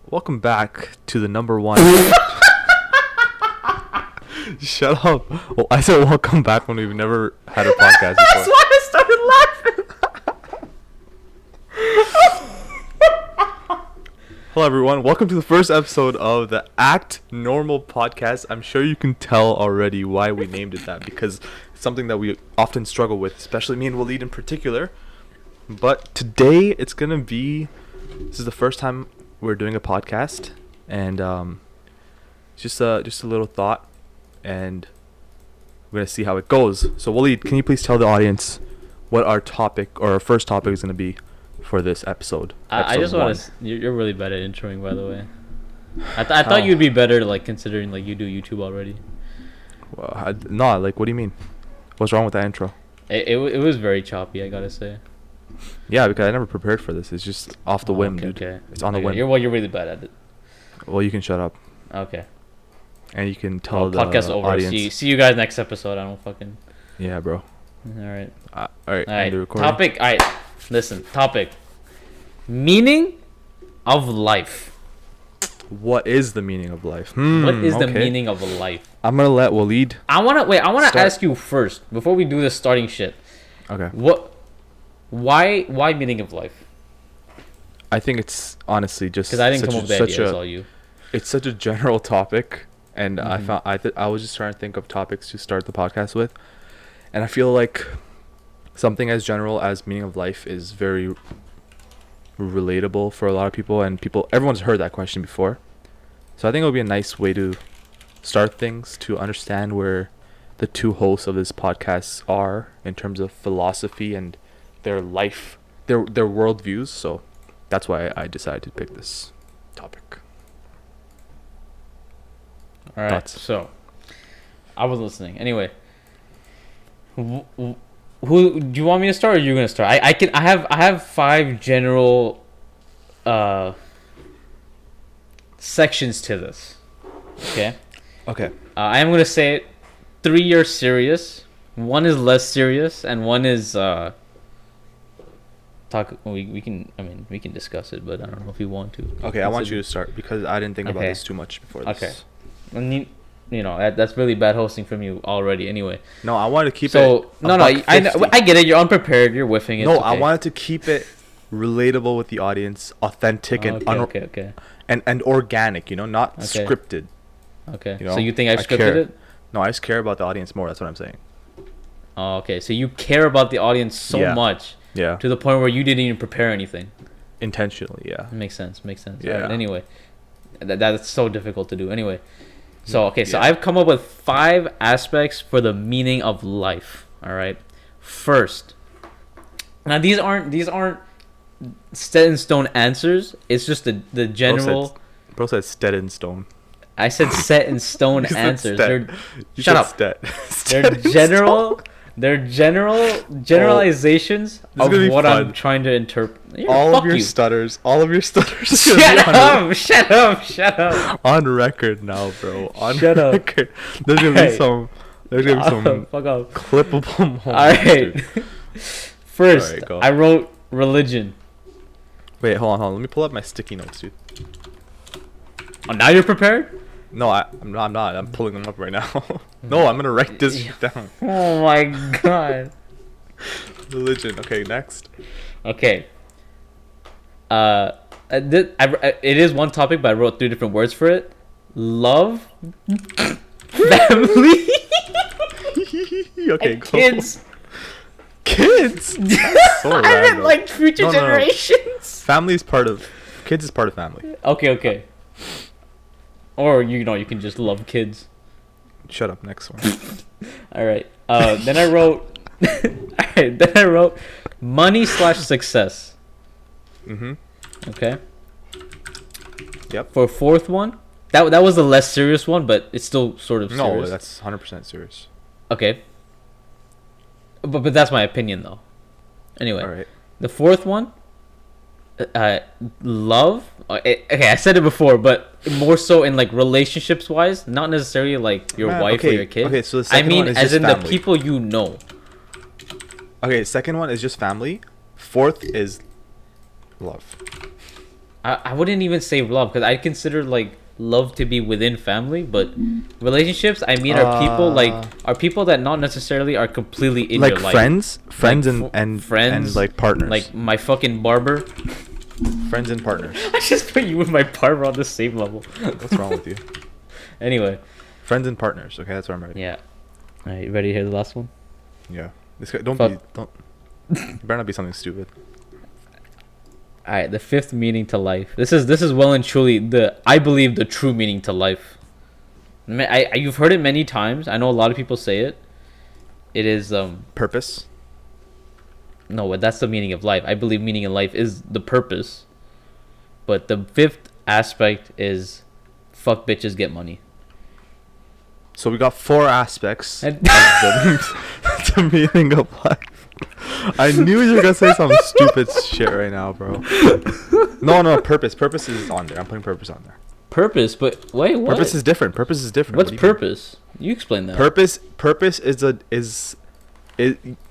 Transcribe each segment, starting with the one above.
Welcome back to the number one. Shut up. Well, I said welcome back when we've never had a podcast before. That's why I started laughing. Hello, everyone. Welcome to the first episode of the Act Normal podcast. I'm sure you can tell already why we named it that, because it's something that we often struggle with, especially me and Waleed in particular. But today, it's going to be... This is the first time we're doing a podcast, and just a little thought, and we're gonna see how it goes. So Waleed, can you please tell the audience what our topic or our first topic is gonna be for this episode? I just want to. You're really bad at introing, by the way. I thought you'd be better, like considering like you do YouTube already. Well, no, like what do you mean? What's wrong with that intro? It was very choppy, I gotta say. Yeah, because I never prepared for this. It's just off the whim, dude. Okay. It's on the whim. You're really bad at it. Well, you can shut up. Okay. And you can tell the podcast over. audience. See you guys next episode. I don't fucking. Yeah, bro. All right. All right. All right. The recording. Topic. All right. Listen. Topic. Meaning of life. What is the meaning of life? What is the meaning of life? I'm gonna let Waleed. I wanna ask you first before we do this starting shit. Okay. Why meaning of life? I think it's honestly just because I didn't come up with the idea. It's all you. It's such a general topic, and I was just trying to think of topics to start the podcast with, and I feel like something as general as meaning of life is very relatable for a lot of people, and everyone's heard that question before. So I think it would be a nice way to start things, to understand where the two hosts of this podcast are in terms of philosophy and their life, their worldviews. So that's why I decided to pick this topic. All right. Thoughts? So I was listening. Anyway, who do you want me to start, or are you gonna start? I have 5 general sections to this. Okay. Okay. I am gonna say it. 3 are serious. 1 is less serious, and 1 is we can discuss it, but I don't know if you want to. Okay, I want you to start because I didn't think about this too much before this. Okay. And you know that's really bad hosting from you already. Anyway. No, I wanted to keep it. So I get it. You're unprepared. You're whiffing it. No, okay. I wanted to keep it relatable with the audience, authentic and okay. and organic. Not scripted. Okay. So you think I scripted it? No, I just care about the audience more. That's what I'm saying. Oh, okay. So you care about the audience so much. Yeah. To the point where you didn't even prepare anything. Intentionally, yeah. Makes sense. Yeah. Right, anyway, that's so difficult to do. Anyway, so I've come up with 5 aspects for the meaning of life. All right. First, now these aren't set in stone answers. It's just the general. Bro said set in stone. I said set in stone answers. Shut up. They're generalizations of what I'm trying to interpret. All of your stutters. Shut up. On record now, bro. Shut up. Record. There's gonna be some fuck off. clippable moments. All right. First, go. I wrote religion. Wait, hold on. Let me pull up my sticky notes, dude. Oh, now you're prepared? No, I'm not. I'm pulling them up right now. No, I'm gonna write this down. Oh my god. Religion. Okay, next. Okay. It is one topic, but I wrote 3 different words for it. Love, family, okay, and kids. Kids. So I meant like future generations. Kids is part of family. Okay. Or you can just love kids. Shut up. Next one. All right. Then I wrote. Money/success. Okay. Yep. For 4th one, that was the less serious one, but it's still sort of serious. No, that's 100% serious. Okay. But that's my opinion though. Anyway. All right. The 4th one. Love. Okay, I said it before, but more so in like relationships wise, not necessarily like your wife or your kid. Okay, so the second one is as just in family. the people you know. Okay, second one is just family. 4th is love. I wouldn't even say love, because I consider like love to be within family, but relationships I mean are people that not necessarily are completely in like your life. friends Like, and friends and like partners. like my fucking barber. Friends and partners. I just put you and my barber on the same level. What's wrong with you? Anyway. Friends and partners. Okay, that's where I'm ready. Yeah. All right, you ready to hear the last one? Yeah. This guy, don't. You better not be something stupid. All right, the fifth meaning to life. This is well and truly I believe the true meaning to life. You've heard it many times. I know a lot of people say it. It is Purpose. no, but that's the meaning of life. I believe meaning in life is the purpose. But the fifth aspect is fuck bitches, get money. So we got 4 aspects And- of the meaning of life. I knew you were gonna say some stupid shit right now, bro. No, purpose. Purpose is on there. I'm putting purpose on there. Purpose, but wait, what? Purpose is different. Purpose is different. What's What do you mean? purpose? You explain that. Purpose is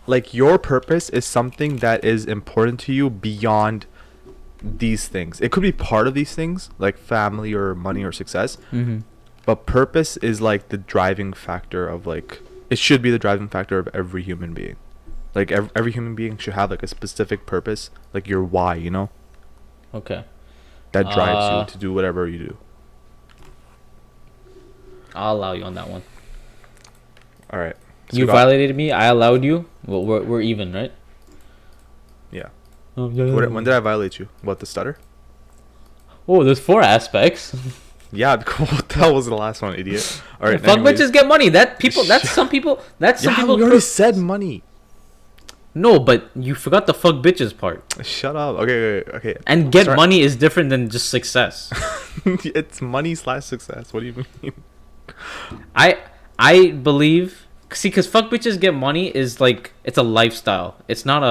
like your purpose is something that is important to you beyond these things. It could be part of these things, like family or money or success. Mm-hmm. But purpose is like the driving factor of like it should be the driving factor of every human being. Like every human being should have like a specific purpose, like your why, you know, Okay. that drives you to do whatever you do. I'll allow you on that one. All right. So You we got- violated me. I allowed you. Well, we're even, right? Yeah. Oh, yeah. When did I violate you? What, the stutter? Oh, there's 4 aspects. Yeah. What the hell was the last one, idiot? All right. Fuck anyways. bitches, get money. That's some people. That's some Yeah, people. we already said money. No, but you forgot the fuck bitches part. Shut up. Okay. And get Start- money is different than just success. It's money/success. What do you mean? I believe, see, because fuck bitches get money is like, it's a lifestyle. It's not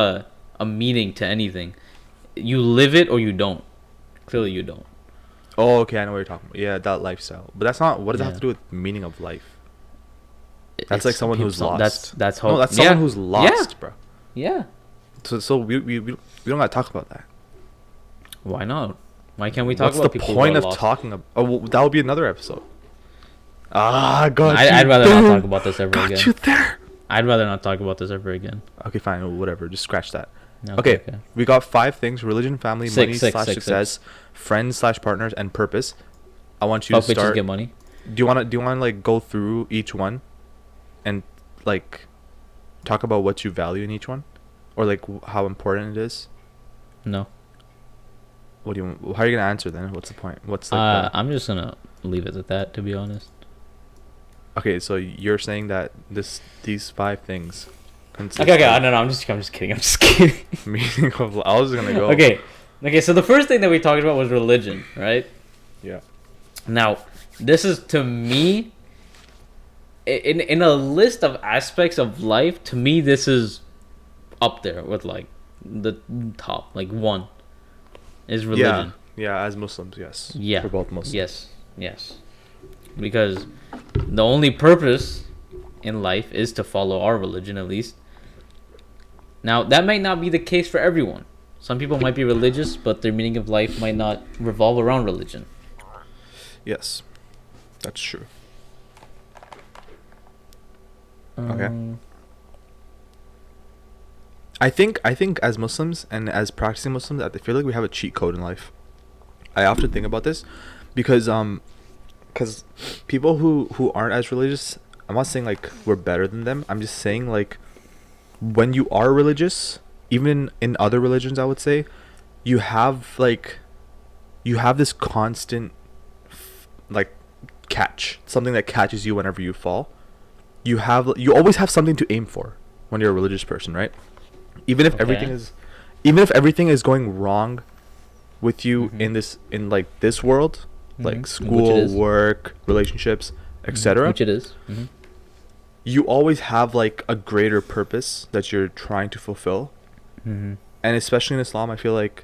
a meaning to anything. You live it or you don't. Clearly you don't. Oh, okay. I know what you're talking about. Yeah, that lifestyle. But that's not. What does that have Yeah. to do with meaning of life? That's It's like someone who's people- lost. That's how. No, that's yeah. someone who's lost, bro. Yeah. So we don't gotta talk about that. Why not? Why can't we talk What's about the people point who are of lost? talking about? Oh, well, that would be another episode. God. I'd rather not talk about this ever Got again. you there. I'd rather not talk about this ever again. Okay, fine. Whatever. Just scratch that. No, Okay. We got 5 things: religion, family, Six, money six, slash six, success, friends slash partners, and purpose. I want you Fuck to bitches start. get money. Do you want to like go through each one, and like talk about what you value in each one, or like how important it is? No. What do you? How are you gonna answer then? What's the point? What's like? I'm just gonna leave it at that, to be honest. Okay, so you're saying that these 5 things. Okay, no, I'm just kidding. I'm just kidding. Meaning of I was gonna go. Okay. So the first thing that we talked about was religion, right? Yeah. Now, this is, to me, in a list of aspects of life, to me this is up there with like the top, like 1 is religion. Yeah. As Muslims, yes. Yeah. For both Muslims. Yes. Because the only purpose in life is to follow our religion, at least. Now, that might not be the case for everyone. Some people might be religious, but their meaning of life might not revolve around religion. Yes. That's true. Okay. I think as Muslims and as practicing Muslims, I feel like we have a cheat code in life. I often think about this because people who aren't as religious, I'm not saying like we're better than them. I'm just saying like when you are religious, even in other religions, I would say, you have this constant like catch, something that catches you whenever you fall. You always have something to aim for when you're a religious person, right? Even if everything is going wrong with you in this world, like school, work, relationships, etc. Which it is. Mm-hmm. You always have like a greater purpose that you're trying to fulfill. Mm-hmm. And especially in Islam, I feel like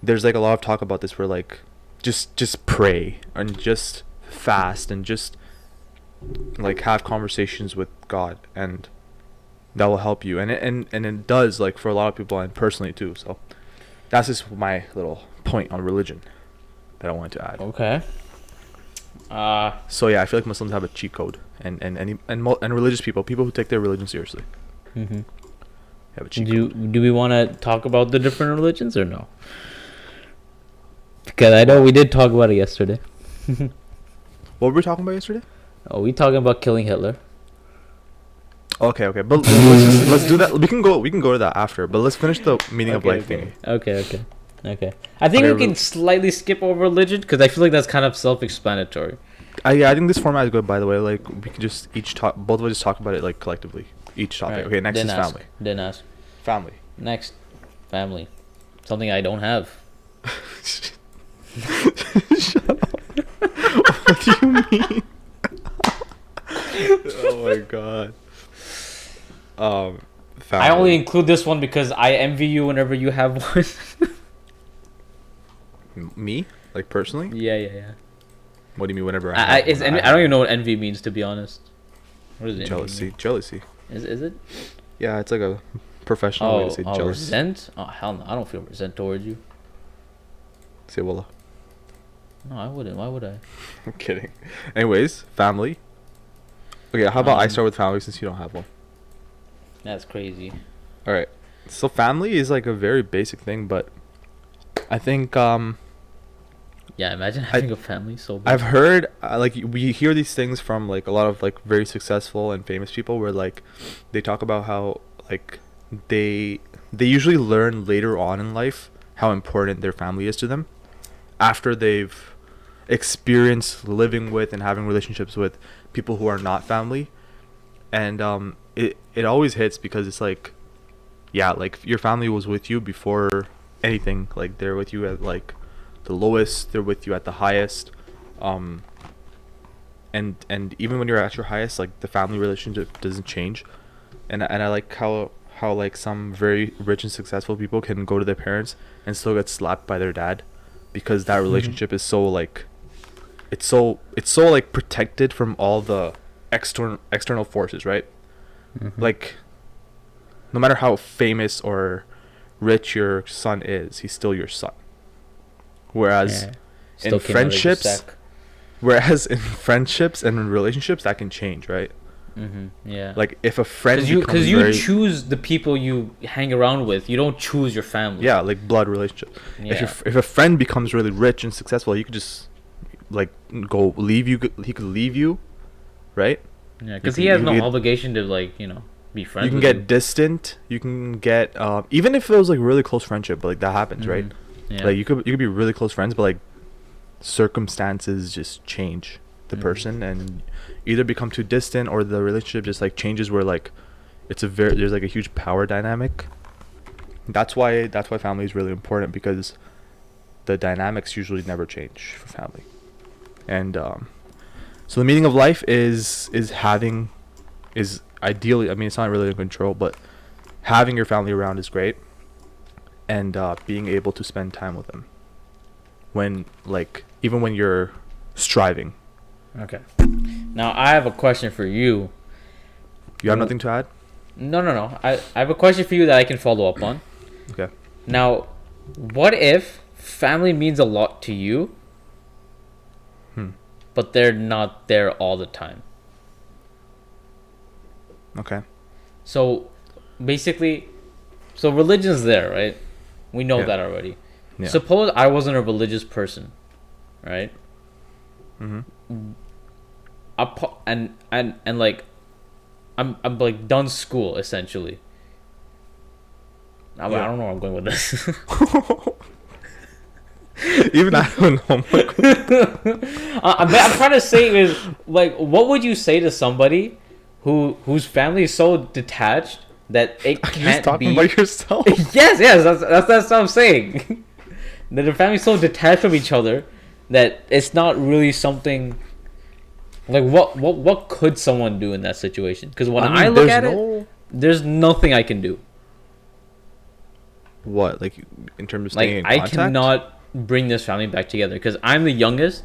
there's like a lot of talk about this where like just pray and just fast and just like have conversations with God, and that will help you, and it does, like for a lot of people and personally too. So that's just my little point on religion that I wanted to add. Okay. So yeah, I feel like Muslims have a cheat code, and religious people who take their religion seriously, Mm-hmm. have a cheat code. Do we want to talk about the different religions or no? Because I know we did talk about it yesterday. What were we talking about yesterday? Oh, we talking about killing Hitler. Okay, but let's do that. We can go to that after, but let's finish the meaning of life thing. Okay. I think Okay, we can slightly skip over religion because I feel like that's kind of self-explanatory. Yeah, I think this format is good. By the way, like we can just both of us just talk about it like collectively, each topic. Right. Okay, next is family. Didn't ask. Family. Next, family. Something I don't have. Shut up. What do you mean? Oh my god. Family. I only include this one because I envy you whenever you have one. Me? Like personally? Yeah. What do you mean whenever I don't even know what envy means, to be honest. What is it? Jealousy. Is it? Yeah, it's like a professional way to say jealous. Resent? Oh hell no! I don't feel resent towards you. Say wallah. No, I wouldn't. Why would I? I'm kidding. Anyways, family. Okay, how about I start with family since you don't have one? That's crazy. All right. So family is like a very basic thing, but I think Yeah, imagine having a family so big. I've heard like we hear these things from like a lot of like very successful and famous people where like they talk about how like they usually learn later on in life how important their family is to them after they've experienced living with and having relationships with people who are not family. And it always hits because it's like, yeah, like your family was with you before anything. Like they're with you at like the lowest, they're with you at the highest, and even when you're at your highest, like the family relationship doesn't change. And I like how like some very rich and successful people can go to their parents and still get slapped by their dad because that relationship is so like it's so like protected from all the external forces, right? Like no matter how famous or rich your son is, he's still your son. Whereas in friendships and in relationships that can change, right? Yeah. Like if a friend because you choose the people you hang around with, you don't choose your family. Yeah, like blood relationship. Yeah. If a friend becomes really rich and successful, you could just like go leave you. He could leave you, right? Yeah, because he has no obligation to like be friends. You can get distant. You can get even if it was like really close friendship, but like that happens, right? Yeah. Like you could be really close friends, but like circumstances just change the person and either become too distant or the relationship just like changes where like there's like a huge power dynamic. That's why family is really important because the dynamics usually never change for family. And so the meaning of life is ideally, I mean it's not really in control, but having your family around is great. And being able to spend time with them when like even when you're striving. Okay. Now I have a question for you. You have nothing to add? No. I have a question for you that I can follow up on. Okay. Now, what if family means a lot to you, but they're not there all the time? Okay. So basically, religion's there, right? We know that already. Yeah. Suppose I wasn't a religious person, right? And like I'm like done school essentially. I don't know where I'm going with this. Even I don't know. I'm trying to say is like, what would you say to somebody whose family is so detached that it can't just talking be about yourself? yes, that's what I'm saying. That their family's so detached from each other that it's not really something. Like what could someone do in that situation? Because when I look at it, there's nothing I can do. What, like in terms of staying in I contact? cannot bring this family back together because I'm the youngest,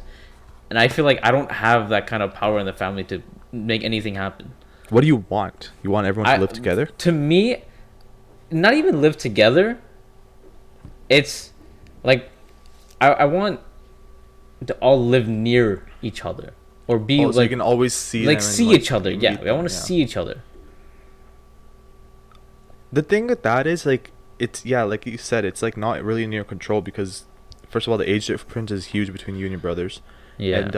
and I feel like I don't have that kind of power in the family to make anything happen. What do you want? You want everyone to live together? To me, not even live together. It's like I want to all live near each other or be so you can always see like them and, see like, each other. meet Yeah, I them, want to see each other. The thing with that is like it's like you said, it's like not really in your control because first of all the age difference is huge between you and your brothers. Yeah.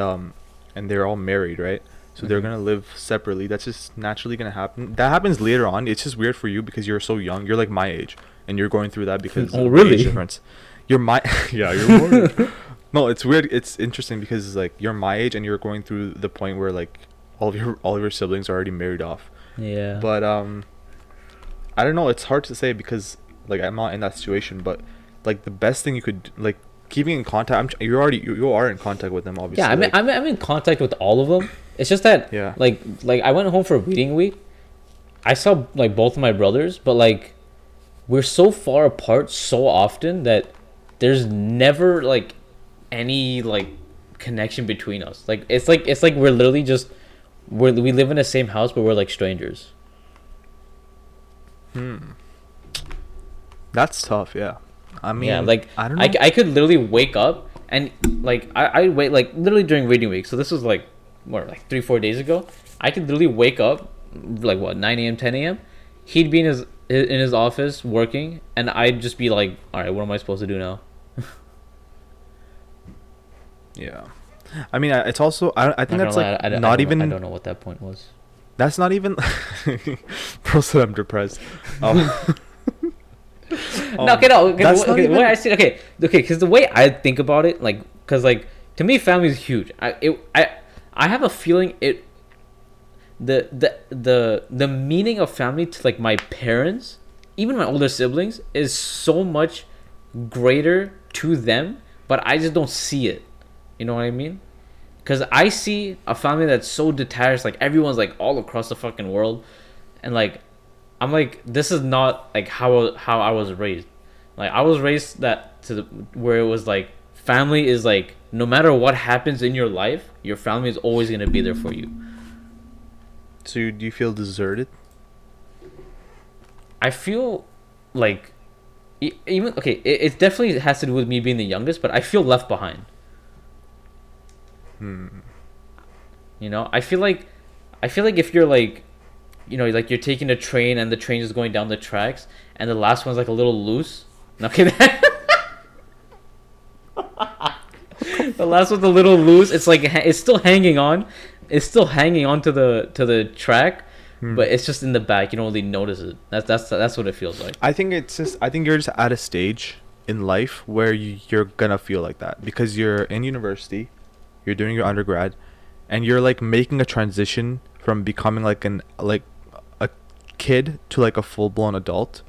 And they're all married, right? So they're Mhm. gonna live separately. That's just naturally gonna happen. That happens later on. It's just weird for you because you're so young. You're like my age, and you're going through that because Oh, of the age really? difference. You're my yeah. You're more. No, it's weird. It's interesting because like you're my age and you're going through the point where like all of your siblings are already married off. Yeah. But I don't know. It's hard to say because like I'm not in that situation. But like the best thing you could like keeping in contact. You are in contact with them obviously. Yeah, I'm in contact with all of them. It's just that Yeah. like I went home for reading week. I saw like both of my brothers, but like we're so far apart so often that there's never like any like connection between us. Like it's like we're literally just we live in the same house but we're like strangers. That's tough. Yeah. I mean, Yeah, like I don't know. I could literally wake up and like I wait like literally during reading week. So this was like what like 3-4 days ago. I could literally wake up like what 9 a.m. 10 a.m. He'd be in his office working, and I'd just be like, all right, what am I supposed to do now? Yeah. I mean, it's also I think Not that's gonna like lie, I not don't even. know, I don't know what that point was. That's not even. Bro said I'm depressed. No, okay, no, okay, that's not the even- way I see it, okay, because the way I think about it, like, because like to me, family is huge. I have a feeling the meaning of family to like my parents, even my older siblings, is so much greater to them, but I just don't see it. You know what I mean? Because I see a family that's so detached, like everyone's like all across the fucking world, and like I'm like, this is not like how I was raised. Like I was raised where it was like family is like no matter what happens in your life, your family is always gonna be there for you. So do you feel deserted? I feel like even okay, it definitely has to do with me being the youngest, but I feel left behind. You know, I feel like if you're like, you know, like you're taking a train and the train is going down the tracks and the last one's like a little loose. Okay, the last one's a little loose. It's like it's still hanging on. It's still hanging on to the track, but it's just in the back. You don't really notice it. That's what it feels like. I think you're just at a stage in life where you're gonna feel like that because you're in university, you're doing your undergrad, and you're like making a transition from becoming like a kid to like a full-blown adult.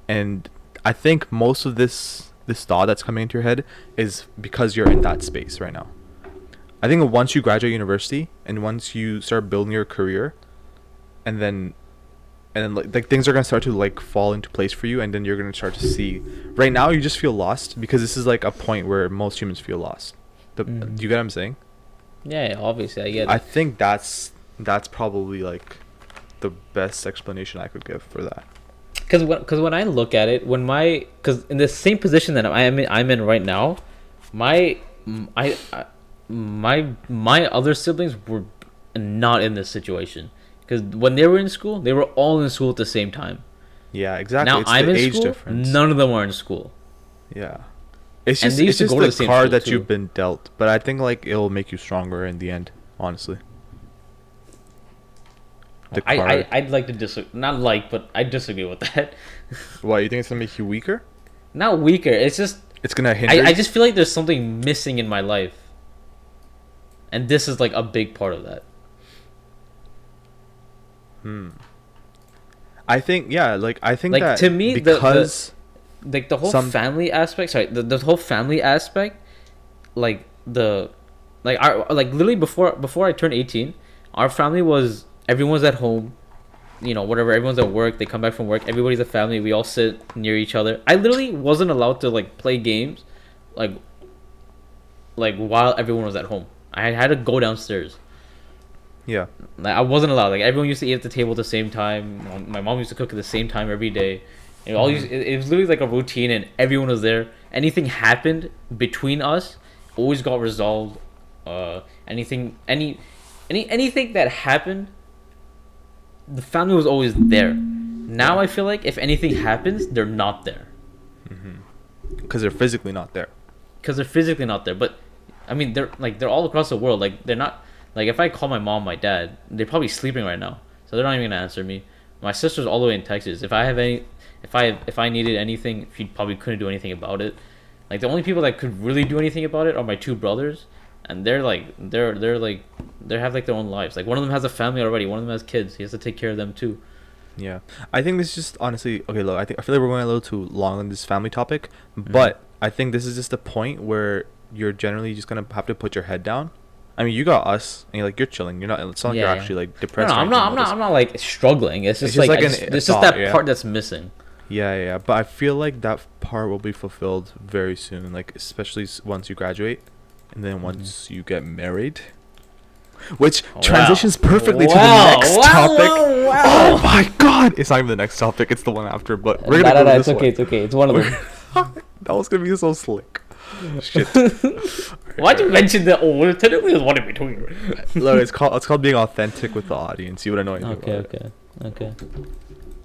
And I think most of this thought that's coming into your head is because you're in that space right now. I think once you graduate university and once you start building your career, and then like things are gonna start to like fall into place for you, and then you're gonna start to see. Right now, you just feel lost because this is like a point where most humans feel lost. Do you get what I'm saying? Yeah, obviously I get it. I think that's probably like the best explanation I could give for that. Because when I look at it, because in the same position that I'm in right now, my other siblings were not in this situation. Because when they were in school, they were all in school at the same time. Yeah, exactly. Now It's I'm the in age school. difference. None of them are in school. Yeah. It's And just they it's used to just go to the the same card school, that too. you've been dealt, but I think like it'll make you stronger in the end, honestly. The card. I'd like to disagree. Not like, but I disagree with that. Why, you think it's gonna make you weaker? Not weaker. It's just It's gonna hinder. I you? just feel like there's something missing in my life, and this is like a big part of that. I think I think Like, that to me, because Like the whole Some- family aspect. Sorry, the whole family aspect. Like our like literally before I turned 18, our family was everyone's at home. You know, whatever. Everyone's at work. They come back from work. Everybody's a family. We all sit near each other. I literally wasn't allowed to like play games, like while everyone was at home. I had to go downstairs. yeah. Like I wasn't allowed. Like everyone used to eat at the table at the same time. My mom used to cook at the same time every day. It was literally like a routine, and everyone was there. anything happened between us, always got resolved. Anything that happened, the family was always there. Now I feel like if anything happens, they're not there. Because they're physically not there. But I mean, they're all across the world. Like, they're not, like, if I call my mom, my dad, they're probably sleeping right now, so they're not even gonna answer me. My sister's all the way in Texas. If I needed anything, she probably couldn't do anything about it. Like, the only people that could really do anything about it are my two brothers, and they have like their own lives. Like, one of them has a family already. One of them has kids. He has to take care of them too. Yeah, I think this is just honestly okay. Look, I feel like we're going a little too long on this family topic, but I think this is just a point where you're generally just gonna have to put your head down. I mean, you got us, and you're chilling. You're not. It's not like you're actually like depressed. No, I'm not like struggling. It's just like it's just that part that's missing. Yeah. But I feel like that part will be fulfilled very soon. Like, especially once you graduate, and then once you get married, which transitions perfectly to the next topic. Oh my God! It's not even the next topic. It's the one after. But we're gonna go this It's okay. It's one of them. That was gonna be so slick. Shit. Why'd you mention that? Oh, technically there's one in between. Look, it's called being authentic with the audience. You would know anything Okay.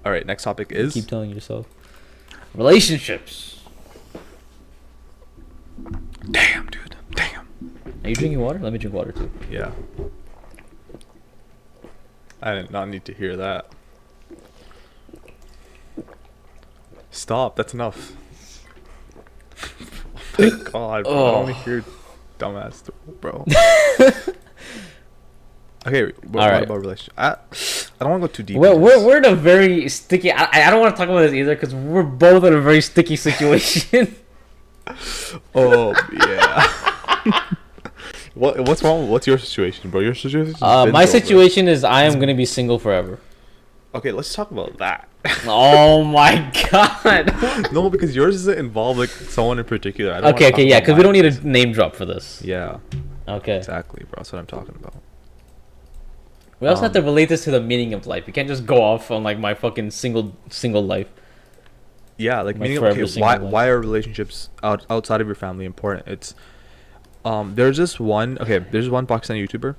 All right, next topic is... Keep telling yourself. Relationships. Damn, dude. Damn. Are you drinking water? Let me drink water too. Yeah. I did not need to hear that. Stop. That's enough. Thank God, bro. I don't want to hear dumbass, bro. Okay, what about relationship? I don't want to go too deep. We're in a very sticky. I don't want to talk about this either because we're both in a very sticky situation. Oh yeah. What's wrong? What's your situation, bro? Your situation. My situation is I am gonna be single forever. Okay, let's talk about that. Oh my God. No, because yours doesn't involve like someone in particular. Okay, yeah, because we don't need a name drop for this. Yeah. Okay. Exactly, bro. That's what I'm talking about. We also have to relate this to the meaning of life. We can't just go off on like my fucking single life. Yeah, like meaning. Okay, why are relationships outside of your family important? It's there's this one Pakistani YouTuber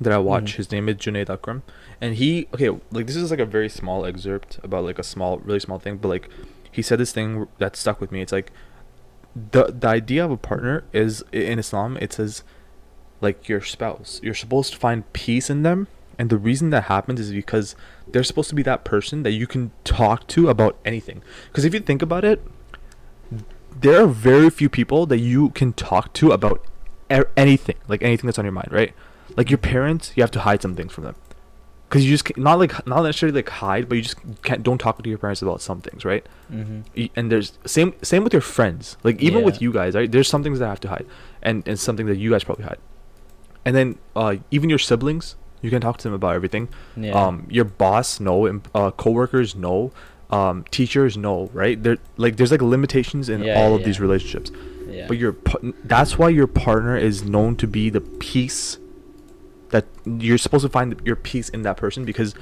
that I watch. His name is Junaid Akram, and like this is like a very small excerpt about like a really small thing, but like he said this thing that stuck with me. It's like the idea of a partner is in Islam. It says like your spouse. You're supposed to find peace in them. And the reason that happens is because they're supposed to be that person that you can talk to about anything. Because if you think about it, there are very few people that you can talk to about anything, like anything that's on your mind, right? Like your parents, you have to hide some things from them. Because you just not necessarily like hide, but you just don't talk to your parents about some things, right? And there's same with your friends. Like even with you guys, right? There's some things that I have to hide, and something that you guys probably hide. And then even your siblings. You can talk to them about everything. Yeah. Your boss, no. Coworkers, no. Teachers, no. Right? There's like limitations in all of these relationships. Yeah. But that's why your partner is known to be the peace that you're supposed to find your peace in that person because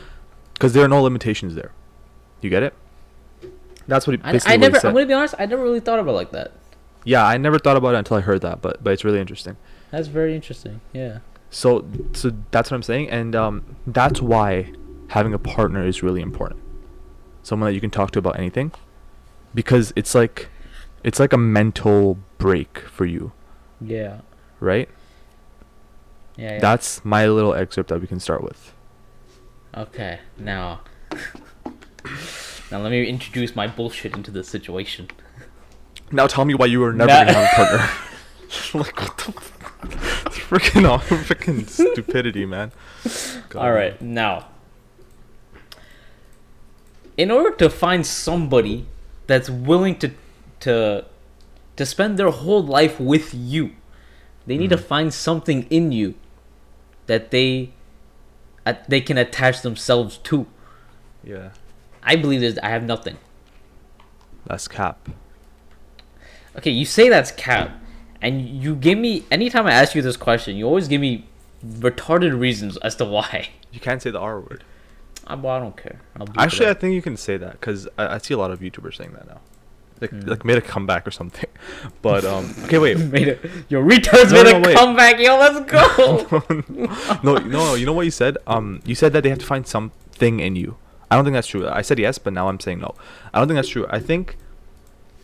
there are no limitations there. You get it? That's what he said. I'm gonna be honest. I never really thought about it like that. Yeah, I never thought about it until I heard that. But it's really interesting. That's very interesting. Yeah. So that's what I'm saying, and that's why having a partner is really important. Someone that you can talk to about anything, because it's like a mental break for you. Yeah. Right? Yeah. That's my little excerpt that we can start with. Okay, now let me introduce my bullshit into this situation. Now tell me why you were never gonna have a partner. Like what the fuck? It's freaking stupidity, man. All right, now, in order to find somebody that's willing to spend their whole life with you, they need to find something in you that they can attach themselves to. Yeah. I believe I have nothing. That's cap. Okay, you say that's cap. And you give me, anytime I ask you this question, you always give me retarded reasons as to why. You can't say the R word. Well, I don't care. Actually, I think you can say that because I see a lot of YouTubers saying that now. like made a comeback or something. But okay, wait. Your retards made a comeback, yo. Let's go. No. You know what you said? You said that they have to find something in you. I don't think that's true. I said yes, but now I'm saying no. I don't think that's true. I think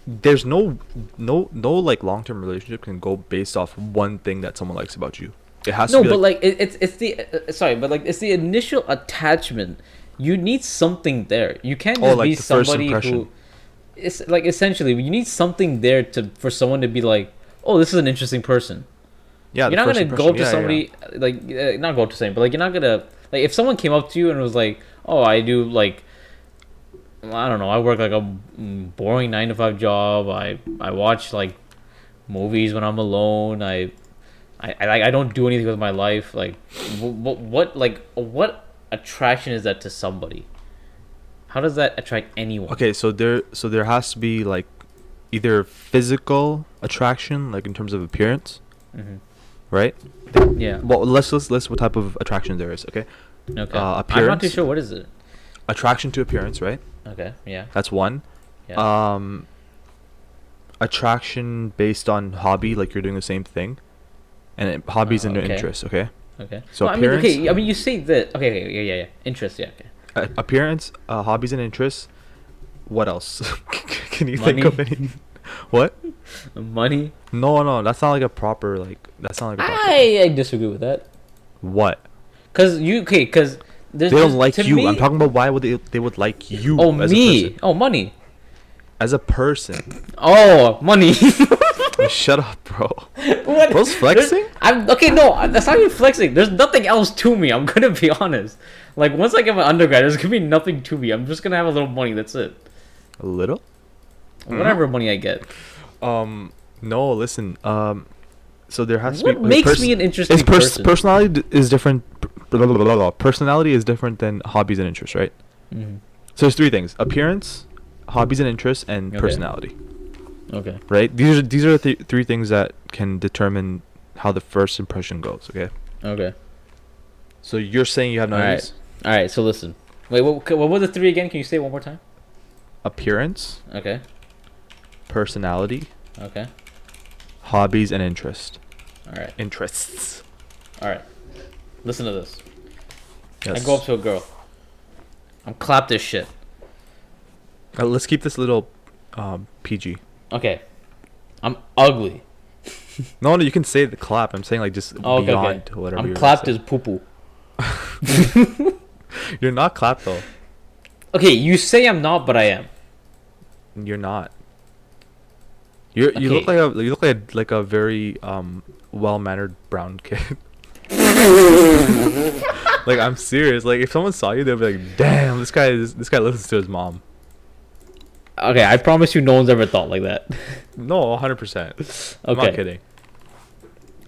there's no like long-term relationship can go based off one thing that someone likes about you. It has to be but it's the sorry, but like it's the initial attachment. You need something there. You can't just like be the first somebody impression. who. It's like essentially you need something there for someone to be like, oh, this is an interesting person. Yeah, you're not gonna go up to somebody like not go up to somebody, but like you're not gonna like if someone came up to you and was like, oh, I do like. I don't know. I work like a boring 9 to 5 job. I watch like movies when I'm alone. I don't do anything with my life. Like, what attraction is that to somebody? How does that attract anyone? Okay, so there has to be like either physical attraction, like in terms of appearance, right? Yeah. Well, let's list what type of attraction there is. Okay. Okay. Appearance. I'm not too sure. What is it? Attraction to appearance, right? Okay. Yeah. That's one. Yeah. Attraction based on hobby, like you're doing the same thing, and hobbies and okay. interests. Okay. Okay. So well, appearance. I mean, you say that. Okay. Yeah. Interest. Yeah. Okay. Appearance, hobbies and interests. What else? Can you Money. think of any? What? Money. No. That's not like a proper like. That's not like a proper. I disagree with that. What? Because They don't like you. Me, I'm talking about why would they would like you? Oh, as me. A person. Oh, money. As a person. Oh, money. Shut up, bro. What? Bro's flexing? I'm okay. No, that's not even flexing. There's nothing else to me. I'm gonna be honest. Like once I get my undergrad, there's gonna be nothing to me. I'm just gonna have a little money. That's it. A little? Whatever money I get. No, listen. So there has to What be. makes me an interesting person? Personality is different. Personality is different than hobbies and interests, right? Mm-hmm. So there's 3 things: appearance, hobbies and interests, and Okay. personality. Okay. Right? These are the 3 things that can determine how the first impression goes. Okay. Okay. So you're saying you have none of these? All right. So listen. Wait. What were the 3 again? Can you say it one more time? Appearance, Okay. personality, Okay. hobbies, and interest. All right. Interests. All right. Listen to this. Yes. I go up to a girl. I'm clap this shit. Let's keep this little PG. Okay. I'm ugly. No, you can say the clap. I'm saying like just Oh, beyond okay. whatever. I'm you're clapped gonna as poo poo. say. You're not clapped though. Okay, you say I'm not, but I am. You're not. You look like a very well mannered brown kid. Like I'm serious. Like if someone saw you, they'd be like, "Damn, this guy listens to his mom." Okay, I promise you, no one's ever thought like that. No, 100%. I'm Okay. not kidding.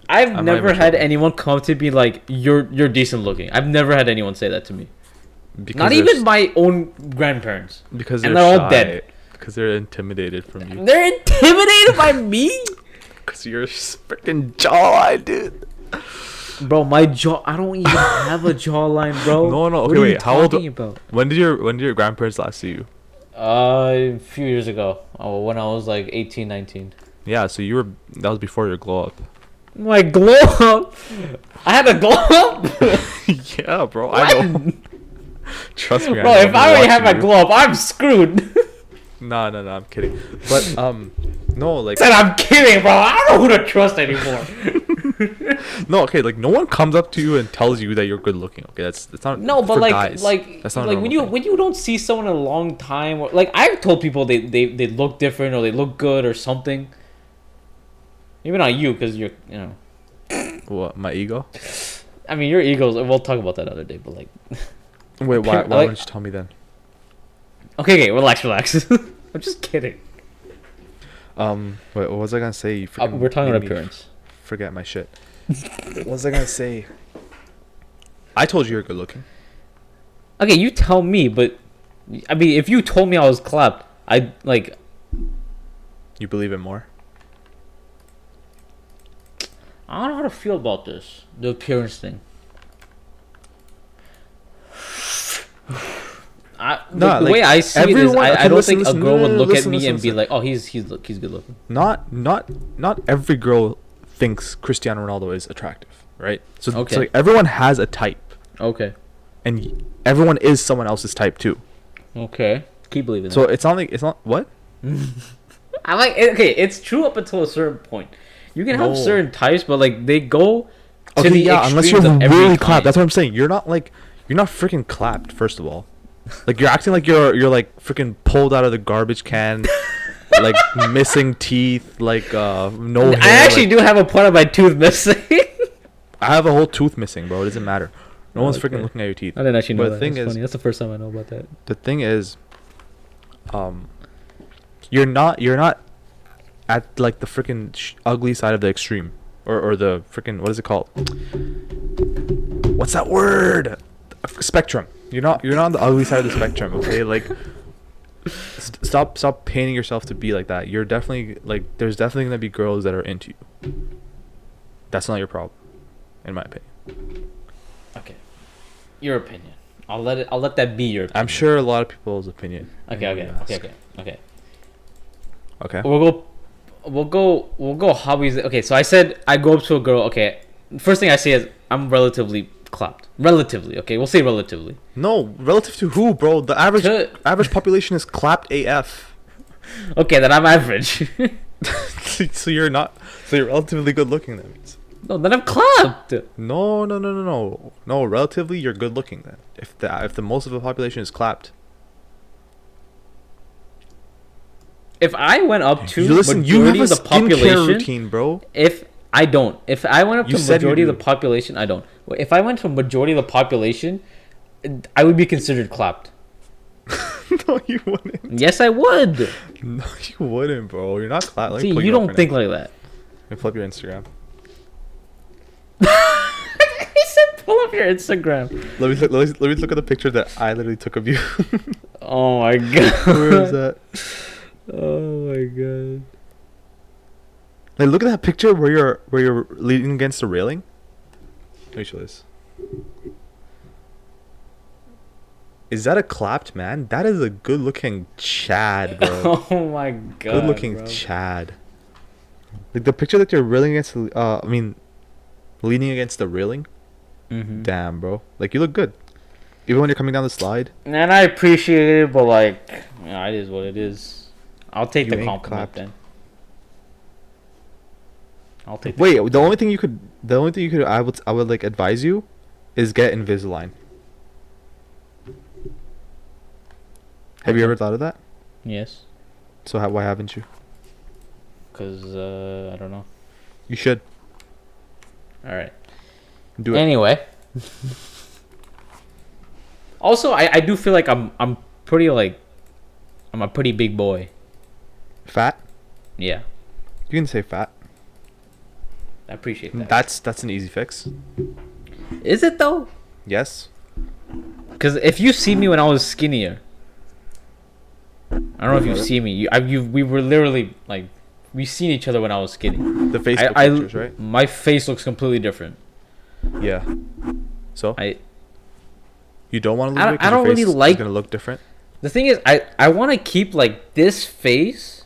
I've I'm not never even had joking. anyone come to be like, "You're decent looking." I've never had anyone say that to me. Because Not even my own grandparents. because and they're they're shy. all dead. Because they're intimidated from you. They're intimidated by me, Because you're freaking jawline, dude. bro. My jaw. I don't even have a jawline, bro. No. What Okay, are you wait. How old? talking about? When did your grandparents last see you? A few years ago. Oh, when I was like 18, 19. Yeah, so that was before your glow up. My glow up. I had a glow up. Yeah, bro. I know. Trust me. Bro, if I already have my glow up, I'm screwed. No, I'm kidding. But no, like Said I'm kidding, bro. I don't know who to trust anymore. no, okay, like no one comes up to you and tells you that you're good looking. Okay, that's not No, but for like guys. That's not a like normal when thing. you don't see someone in a long time, or like I've told people they look different or they look good or something. Maybe not you, because you're What, my ego? I mean, your egos. We'll talk about that other day, but like. Wait, why Like- wouldn't you tell me then? Okay, relax. I'm just kidding. Wait, what was I gonna say? You freaking We're talking made about me appearance. Forget my shit. What was I gonna say? I told you you're good looking. Okay, you tell me, but I mean, if you told me I was clapped, I like. You believe it more? I don't know how to feel about this. The appearance thing. The way I see it is, I don't think a girl would look at me and be like, oh, he's good looking. Not every girl thinks Cristiano Ronaldo is attractive, right? So like everyone has a type. Okay. And everyone is someone else's type too. Okay. Keep believing that. So it's not what? I'm like, okay, it's true up until a certain point. You can have certain types, but like they go to the unless you're really clapped. That's what I'm saying. You're not freaking clapped, first of all. Like you're acting like you're like freaking pulled out of the garbage can, like missing teeth, like no hair. I actually do have a part of my tooth missing. I have a whole tooth missing, bro. It doesn't matter. No one's freaking looking at your teeth. I didn't actually know that. The thing is, funny. That's the first time I know about that. The thing is, you're not at like the freaking ugly side of the extreme, or the freaking, what is it called? What's that word? Spectrum. You're not on the ugly side of the spectrum. Okay, like stop painting yourself to be like that. You're definitely like, there's definitely gonna be girls that are into you. That's not your problem, in my opinion. Okay, your opinion. I'll let that be your opinion. I'm sure a lot of people's opinion. Okay. We'll go hobbies. Okay, so I said I go up to a girl. Okay, first thing I say is I'm relatively clapped. Relatively, okay, we'll say relatively. No, relative to who, bro? The average population is clapped AF. Okay, then I'm average. So you're relatively good looking then. No, then I'm clapped. No. Relatively, you're good looking then. If the most of the population is clapped. If I went up to you have a skincare routine, bro. If I went up to majority of the population, I don't. If I went to a majority of the population, I would be considered clapped. No, you wouldn't. Yes, I would. No, you wouldn't, bro. You're not clapped. See, you don't think like that. Let me pull up your Instagram. He said, "Pull up your Instagram." Let me look at the picture that I literally took of you. Oh my god. Where is that? Oh my god. Like, look at that picture where you're leaning against the railing. Let me show this. Is that a clapped man? That is a good looking Chad, bro. Oh my god. Good looking Chad. Like the picture that you're leaning against the railing. Mm-hmm. Damn, bro. Like you look good. Even when you're coming down the slide. And I appreciate it, but like, it is what it is. I'll take the compliment then. I'll take. Wait, the only thing you could I would like advise you is get Invisalign. Have you ever thought of that? Yes. So why haven't you? Because I don't know. You should. All right. Do it. Anyway. Also, I do feel like I'm pretty like, I'm a pretty big boy. Fat? Yeah. You can say fat. I appreciate that. That's an easy fix. Is it though? Yes. Because if you see me when I was skinnier, I don't know if you see me. We were literally like, we seen each other when I was skinny. The Facebook pictures, right? My face looks completely different. Yeah. So you don't want to lose weight? I don't really like. It's gonna look different. The thing is, I want to keep like this face.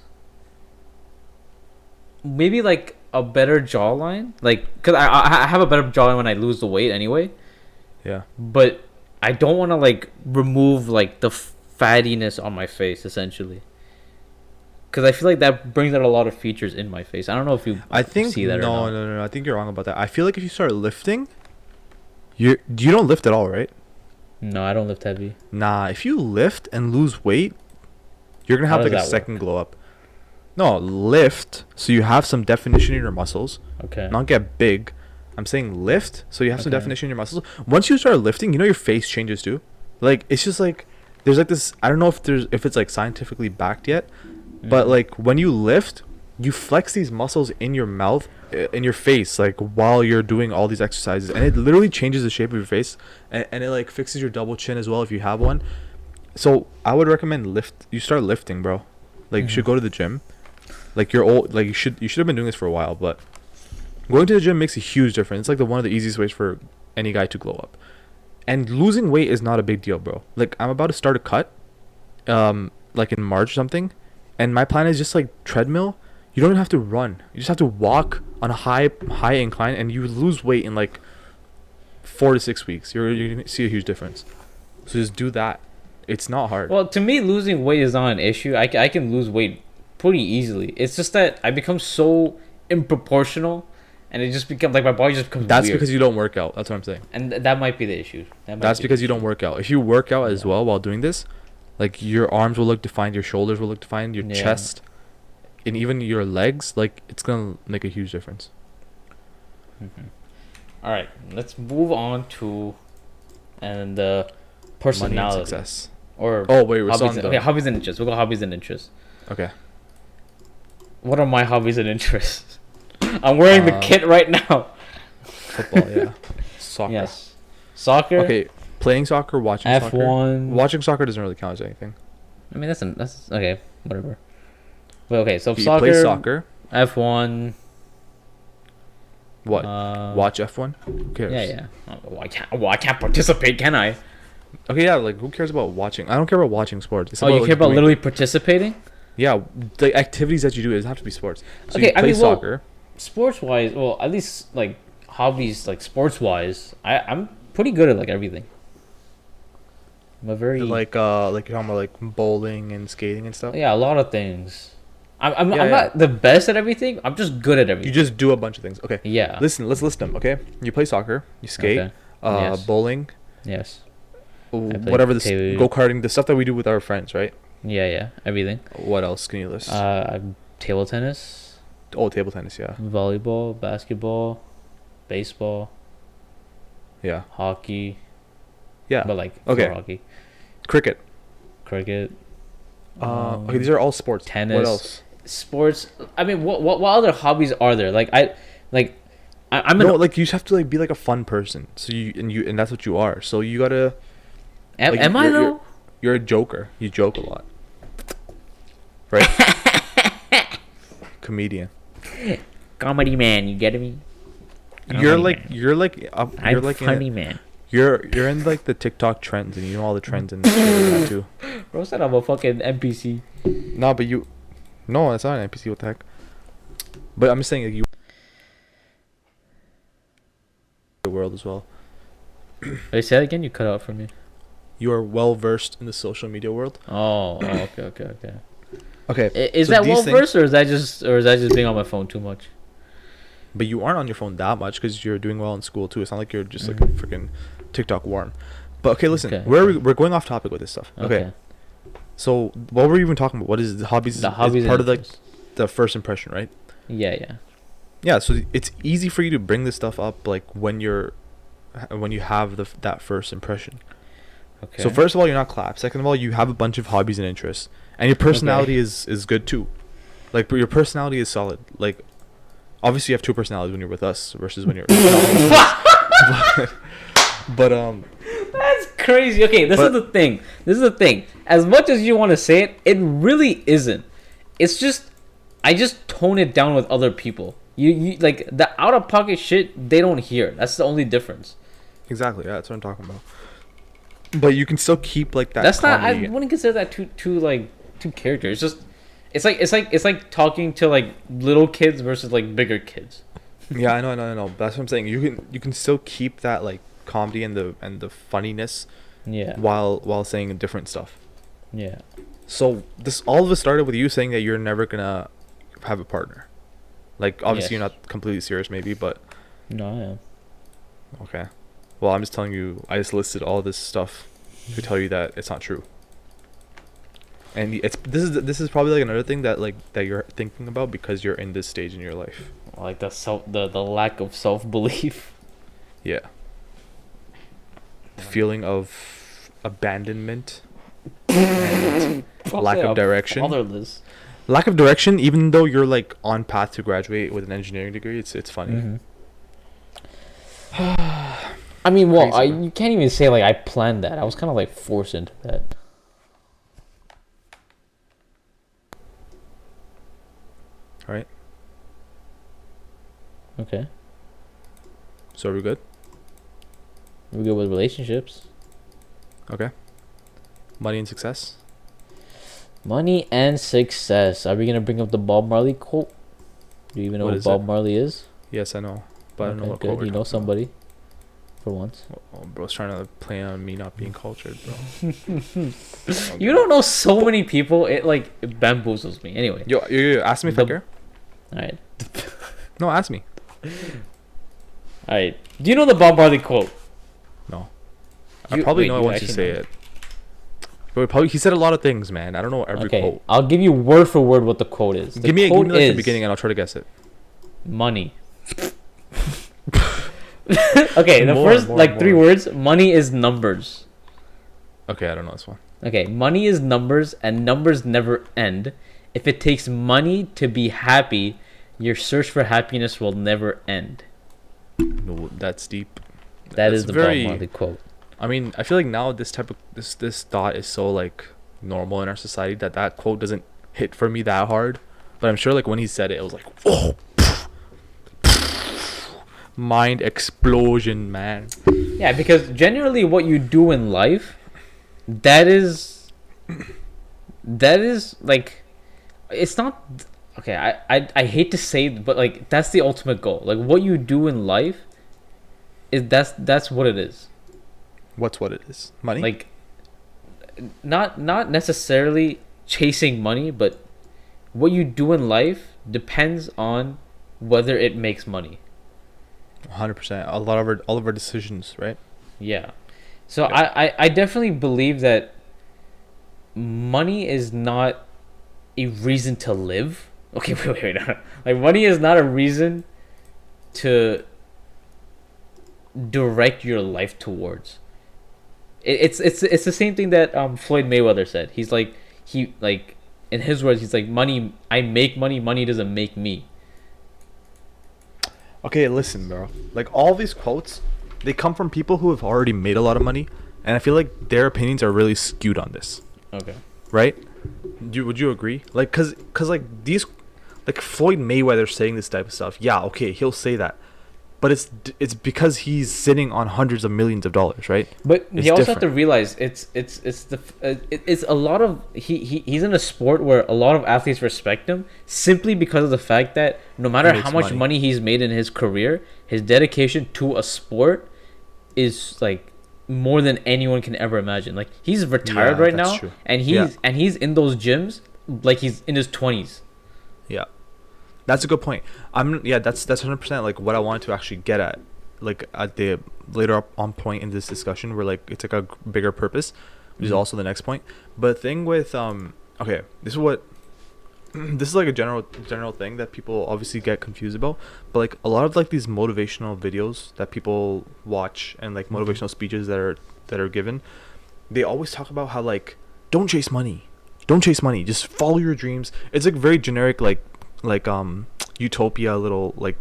Maybe like a better jawline, like, cause I have a better jawline when I lose the weight anyway. Yeah. But I don't want to like remove like the fattiness on my face essentially. Cause I feel like that brings out a lot of features in my face. I don't know if you see that or not. No. I think you're wrong about that. I feel like if you start lifting, you don't lift at all, right? No, I don't lift heavy. Nah, if you lift and lose weight, you're gonna have like a second glow up. No, lift so you have some definition in your muscles. Okay. Not get big. I'm saying lift so you have some definition in your muscles. Once you start lifting, your face changes too. Like it's just like there's like this. I don't know if it's like scientifically backed yet, but like when you lift, you flex these muscles in your mouth, in your face, like while you're doing all these exercises, and it literally changes the shape of your face, and it like fixes your double chin as well if you have one. So I would recommend you start lifting, bro. Like you should go to the gym. Like you're old, like you should have been doing this for a while, but going to the gym makes a huge difference. It's like one of the easiest ways for any guy to glow up. And losing weight is not a big deal, bro. Like, I'm about to start a cut, like in March or something, and my plan is just like treadmill. You don't even have to run. You just have to walk on a high incline, and you lose weight in like 4 to 6 weeks. You're gonna see a huge difference. So just do that. It's not hard. Well, to me, losing weight is not an issue. I can lose weight pretty easily. It's just that I become so improportional, and it just becomes like my body just becomes That's weird. because you don't work out. That's what I'm saying. And that might be the issue. That's because you don't work out. If you work out as well while doing this, like your arms will look defined, your shoulders will look defined, your chest, and even your legs, like it's gonna make a huge difference. All right, let's move on to the personality. Money and success. Or we're still hobbies. on the... Okay, hobbies and interests. We'll go hobbies and interests. Okay. What are my hobbies and interests? I'm wearing the kit right now. Football, yeah. Soccer. Yes. Soccer. Okay, playing soccer, watching F1. soccer. Watching soccer doesn't really count as anything. I mean, that's okay. Whatever. But okay, so You soccer. play soccer. F1. What? Watch F1? Who cares? Yeah. Well, I can't participate, can I? Okay, yeah, like who cares about watching? I don't care about watching sports. It's You care like, about doing literally participating? Yeah, the activities that you do, it doesn't have to be sports. So Okay, you play soccer. Sports wise, well, at least like hobbies, like sports wise, I'm pretty good at like everything. I'm a very Like you're talking about like bowling and skating and stuff. a lot of things. I'm Yeah. not the best at everything. I'm just good at everything. You just do a bunch of things. Okay. Yeah. Listen, let's list them. Okay. You play soccer. You skate. Okay. Yes. Bowling. Yes. Whatever this table. go-karting, the stuff that we do with our friends, right? Yeah. Everything. What else can you list? Table tennis, Table tennis. Yeah. volleyball, basketball, baseball, Yeah. hockey. Yeah. But like Okay. floor hockey, Cricket. cricket. Okay, these are all sports. Tennis. What else? Sports. I mean, what other hobbies are there? I'm No, like you just have to like be like a fun person. So and that's what you are. So you gotta. Like, am I though? You're a joker. You joke a lot. Right? Comedian. Comedy man, you get me? You're like funny man. You're in like the TikTok trends, and you know all the trends and shit like that too. Bro said I'm a fucking NPC. No, but no, it's not an NPC. What the heck? But I'm just saying, like, you the world as well. Wait, say that again. You cut out for me. You are well versed in the social media world. Okay. Okay. Is so that these well things- versed, or is that just being on my phone too much? But you aren't on your phone that much because you're doing well in school too. It's not like you're just like a freaking TikTok worm. But okay, listen, Okay. we're going off topic with this stuff. Okay. So what were we even talking about? What is the hobbies? The hobbies is part and of like interests. the first impression, right? Yeah. Yeah. So it's easy for you to bring this stuff up like when you have that first impression. Okay. So first of all, you're not clapped. Second of all, you have a bunch of hobbies and interests, and your personality is good too. Like, but your personality is solid. Like, obviously, you have two personalities when you're with us versus when you're. but That's crazy. Okay, this is the thing. As much as you want to say it, it really isn't. It's just I just tone it down with other people. You like the out of pocket shit they don't hear. That's the only difference. Exactly. Yeah, that's what I'm talking about. But you can still keep like that. That's not. I comedy. wouldn't consider that two characters. It's just it's like talking to like little kids versus like bigger kids. Yeah, I know. That's what I'm saying. You can still keep that like comedy and the funniness. Yeah. While saying different stuff. Yeah. So this all of it started with you saying that you're never gonna have a partner. Like obviously Yes. you're not completely serious maybe, but No, I am. okay. Well, I'm just telling you. I just listed all this stuff to tell you that it's not true. And this is probably like another thing that you're thinking about because you're in this stage in your life. Like the lack of self-belief. Yeah. The feeling of abandonment and lack of direction. Fatherless. Lack of direction, even though you're like on path to graduate with an engineering degree, it's funny. I mean, well, Crazy, you can't even say like I planned that. I was kind of like forced into that. All right. Okay. So are we good? We're good with relationships. Okay. Money and success. Money and success. Are we gonna bring up the Bob Marley quote? Do you even know what Bob Marley is? Yes, I know, but I don't know what good. quote we're You know talking somebody. about. For once. Oh, bro's trying to play on me not being cultured, bro. You don't know so many people. It bamboozles me. Anyway. Yo, ask me if I care. All right. No, ask me. All right. Do you know the Bob Marley quote? No. I probably know it once you say it. But he said a lot of things, man. I don't know every quote. I'll give you word for word what the quote is. Give me like the beginning and I'll try to guess it. Money. Okay, the first 3 words. Money is numbers. Okay, I don't know this one. Okay, money is numbers and numbers never end. If it takes money to be happy, your search for happiness will never end. No, that's deep. That's is the Bob Marley quote. I mean, I feel like now this type of this thought is so like normal in our society that quote doesn't hit for me that hard. But I'm sure like when he said it was like, oh, mind explosion, man. Yeah, because generally what you do in life, that is like, it's not okay. I hate to say it, but like that's the ultimate goal. Like what you do in life is that's what it is. What's what it is? Money? Like not necessarily chasing money, but what you do in life depends on whether it makes money. 100%. All of our decisions, right? Yeah. So yeah. I definitely believe that money is not a reason to live. Okay, wait. No. Like money is not a reason to direct your life towards. It's the same thing that Floyd Mayweather said. He's like in his words, he's like, money, I make money, money doesn't make me. Okay, listen, bro. Like all these quotes, they come from people who have already made a lot of money, and I feel like their opinions are really skewed on this. Okay. Right? Would you agree? Like, cause like these, like Floyd Mayweather saying this type of stuff. Yeah, okay, he'll say that, but it's because he's sitting on hundreds of millions of dollars, right? But you also have to realize it's a lot of he's in a sport where a lot of athletes respect him simply because of the fact that no matter how much money he's made in his career, his dedication to a sport is like more than anyone can ever imagine. Like he's retired right now, true. and he's in those gyms like he's in his 20s. Yeah. That's a good point. That's 100% like what I wanted to actually get at, like at the later on point in this discussion, where like it's like a bigger purpose, which is also the next point. But the thing with okay, this is like a general thing that people obviously get confused about. But like a lot of like these motivational videos that people watch and like motivational speeches that are given, they always talk about how like don't chase money, just follow your dreams. It's like very generic like utopia little like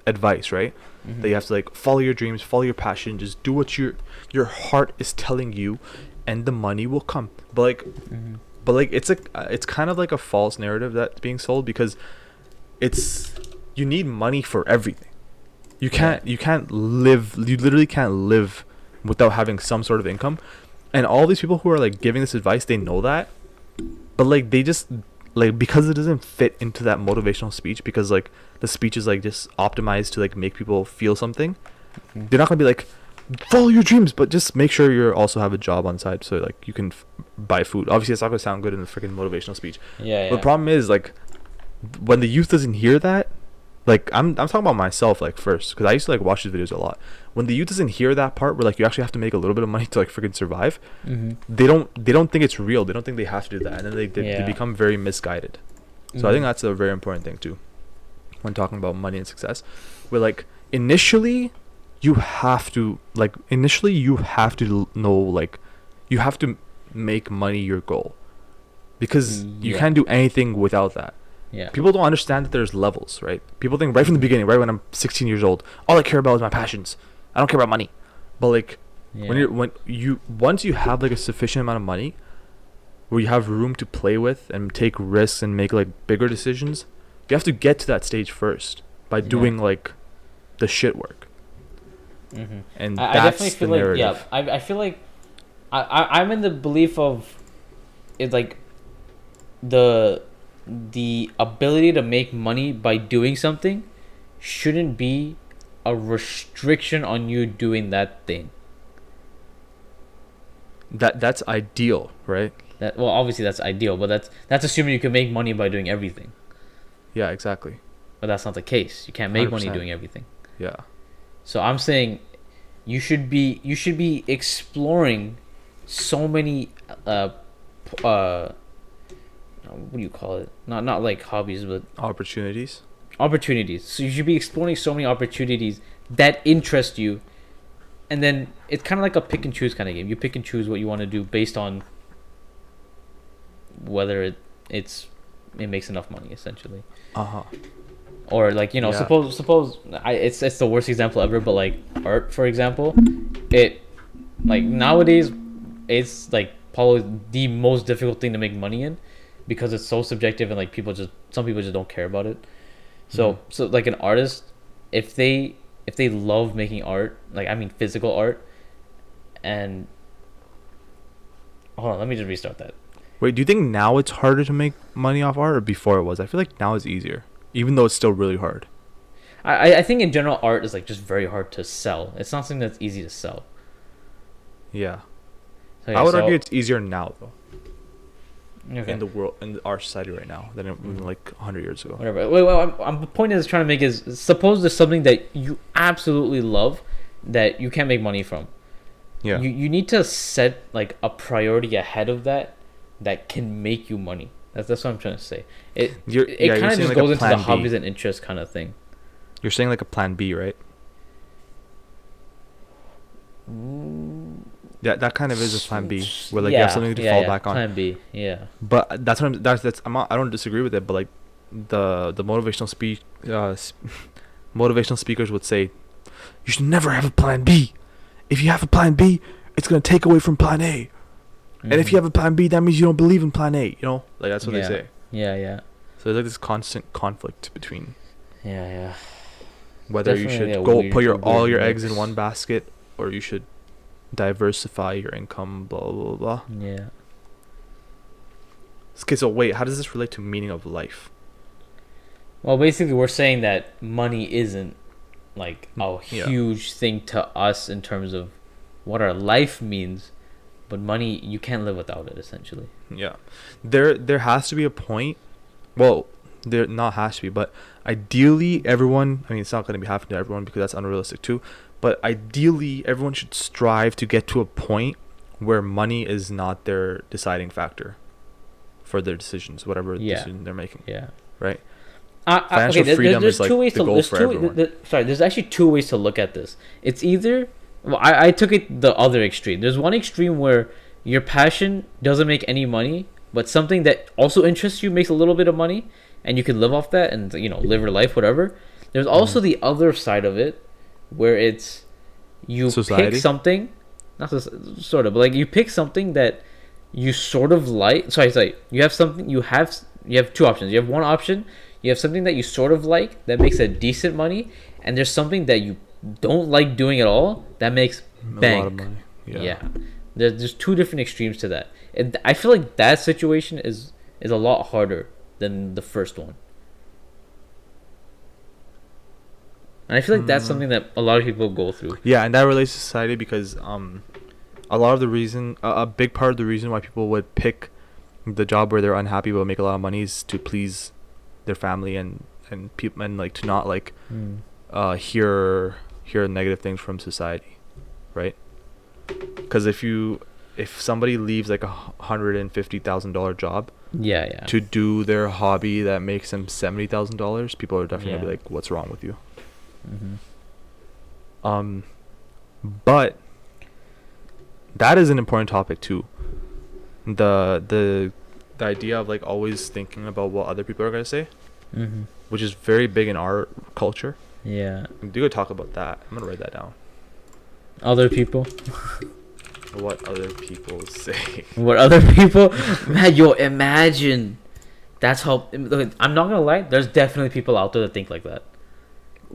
advice, right? That you have to like follow your dreams, follow your passion, just do what your heart is telling you, and the money will come. But like it's kind of like a false narrative that's being sold, because you need money for everything. You literally can't live without having some sort of income. And all these people who are like giving this advice, they know that, but like they just like, because it doesn't fit into that motivational speech, because like the speech is like just optimized to like make people feel something, they're not gonna be like follow your dreams, but just make sure you also have a job on the side so like you can buy food. Obviously it's not gonna sound good in the freaking motivational speech. But the problem is like when the youth doesn't hear that, like I'm talking about myself like first, because I used to like watch these videos a lot. When the youth doesn't hear that part where like you actually have to make a little bit of money to like freaking survive, they don't think it's real. They don't think they have to do that, and then they become very misguided. So I think that's a very important thing too when talking about money and success. Where like initially you have to know, like you have to make money your goal, because you can't do anything without that. Yeah. People don't understand that there's levels, right? People think right from the beginning, right when I'm 16 years old, all I care about is my passions. I don't care about money. But like once you have like a sufficient amount of money where you have room to play with and take risks and make like bigger decisions, you have to get to that stage first by doing like the shit work. And I that's definitely the feel like narrative. I feel like I'm in the belief of it's like the ability to make money by doing something shouldn't be a restriction on you doing that thing. That's ideal, right? That well, obviously that's ideal, but that's assuming you can make money by doing everything. Yeah, exactly. But that's not the case. You can't make money 100%. doing everything. Yeah. So I'm saying you should be exploring so many what do you call it? Not like hobbies, but Opportunities. opportunities. So you should be exploring so many opportunities that interest you, and then it's kind of like a pick and choose kind of game. You pick and choose what you want to do based on whether it makes enough money, essentially. Uh-huh. Or like Yeah. suppose it's the worst example ever, but like art, for example, it like nowadays it's like probably the most difficult thing to make money in because it's so subjective and like some people just don't care about it. So like an artist, if they love making art, like I mean physical art, and hold on, let me just restart that. Wait, do you think now it's harder to make money off art or before it was? I feel like now it's easier, even though it's still really hard. I think in general art is like just very hard to sell. It's not something that's easy to sell. Yeah. So, I would argue it's easier now, though, okay. in the world, in our society right now, than even like 100 years ago. Whatever. Wait, well, the point is trying to make is suppose there's something that you absolutely love that you can't make money from. Yeah. You need to set like a priority ahead of that can make you money. That's what I'm trying to say. It You're kind of saying just like a goes into the plan B. hobbies and interests kind of thing. You're saying like a plan B, right? Yeah, that kind of is a plan B, where like you have something to fall back on. Plan B, yeah. But that's what I'm not, I don't disagree with it, but like the motivational speakers would say, you should never have a plan B. If you have a plan B, it's gonna take away from plan A. And if you have a plan B, that means you don't believe in plan A. You know, like that's what they say. Yeah. So there's like this constant conflict between Yeah. whether you Definitely should a go weird- put all weird your eggs in mix. one basket, or you should diversify your income. Blah blah blah. Blah. Yeah. Okay, so wait, how does this relate to meaning of life? Well, basically, we're saying that money isn't like a Yeah. huge thing to us in terms of what our life means, but money, you can't live without it, essentially. Yeah, there has to be a point. Well, there not has to be, but ideally, everyone. I mean, it's not going to be happening to everyone because that's unrealistic too. But ideally, everyone should strive to get to a point where money is not their deciding factor for their decisions, whatever decision they're making. Yeah. Right. Financial freedom there's is, like, two ways the to goal for everyone. sorry. There's actually two ways to look at this. It's either I took it the other extreme. There's one extreme where your passion doesn't make any money, but something that also interests you makes a little bit of money, and you can live off that and live your life, whatever. There's also the other side of it, where it's you Society? pick something, not sort of, but like you pick something that you sort of like. Sorry. You have something. You have two options. You have one option. You have something that you sort of like that makes a decent money, and there's something that you don't like doing at all that makes bank. A lot of money. Yeah. There's two different extremes to that, and I feel like that situation is a lot harder than the first one. And I feel like that's something that a lot of people go through. Yeah, and that relates to society because a lot of the reason, a big part of the reason why people would pick the job where they're unhappy but make a lot of money is to please their family and people, and like to not like hear negative things from society, right? Because if somebody leaves like $150,000 job Yeah. to do their hobby that makes them $70,000, people are definitely gonna be like, what's wrong with you? But that is an important topic too. The idea of like always thinking about what other people are gonna say, which is very big in our culture. Yeah. We do talk about that. I'm gonna write that down. Other people. What other people say. What other people? Man, imagine. That's how. Look, I'm not gonna lie. There's definitely people out there that think like that.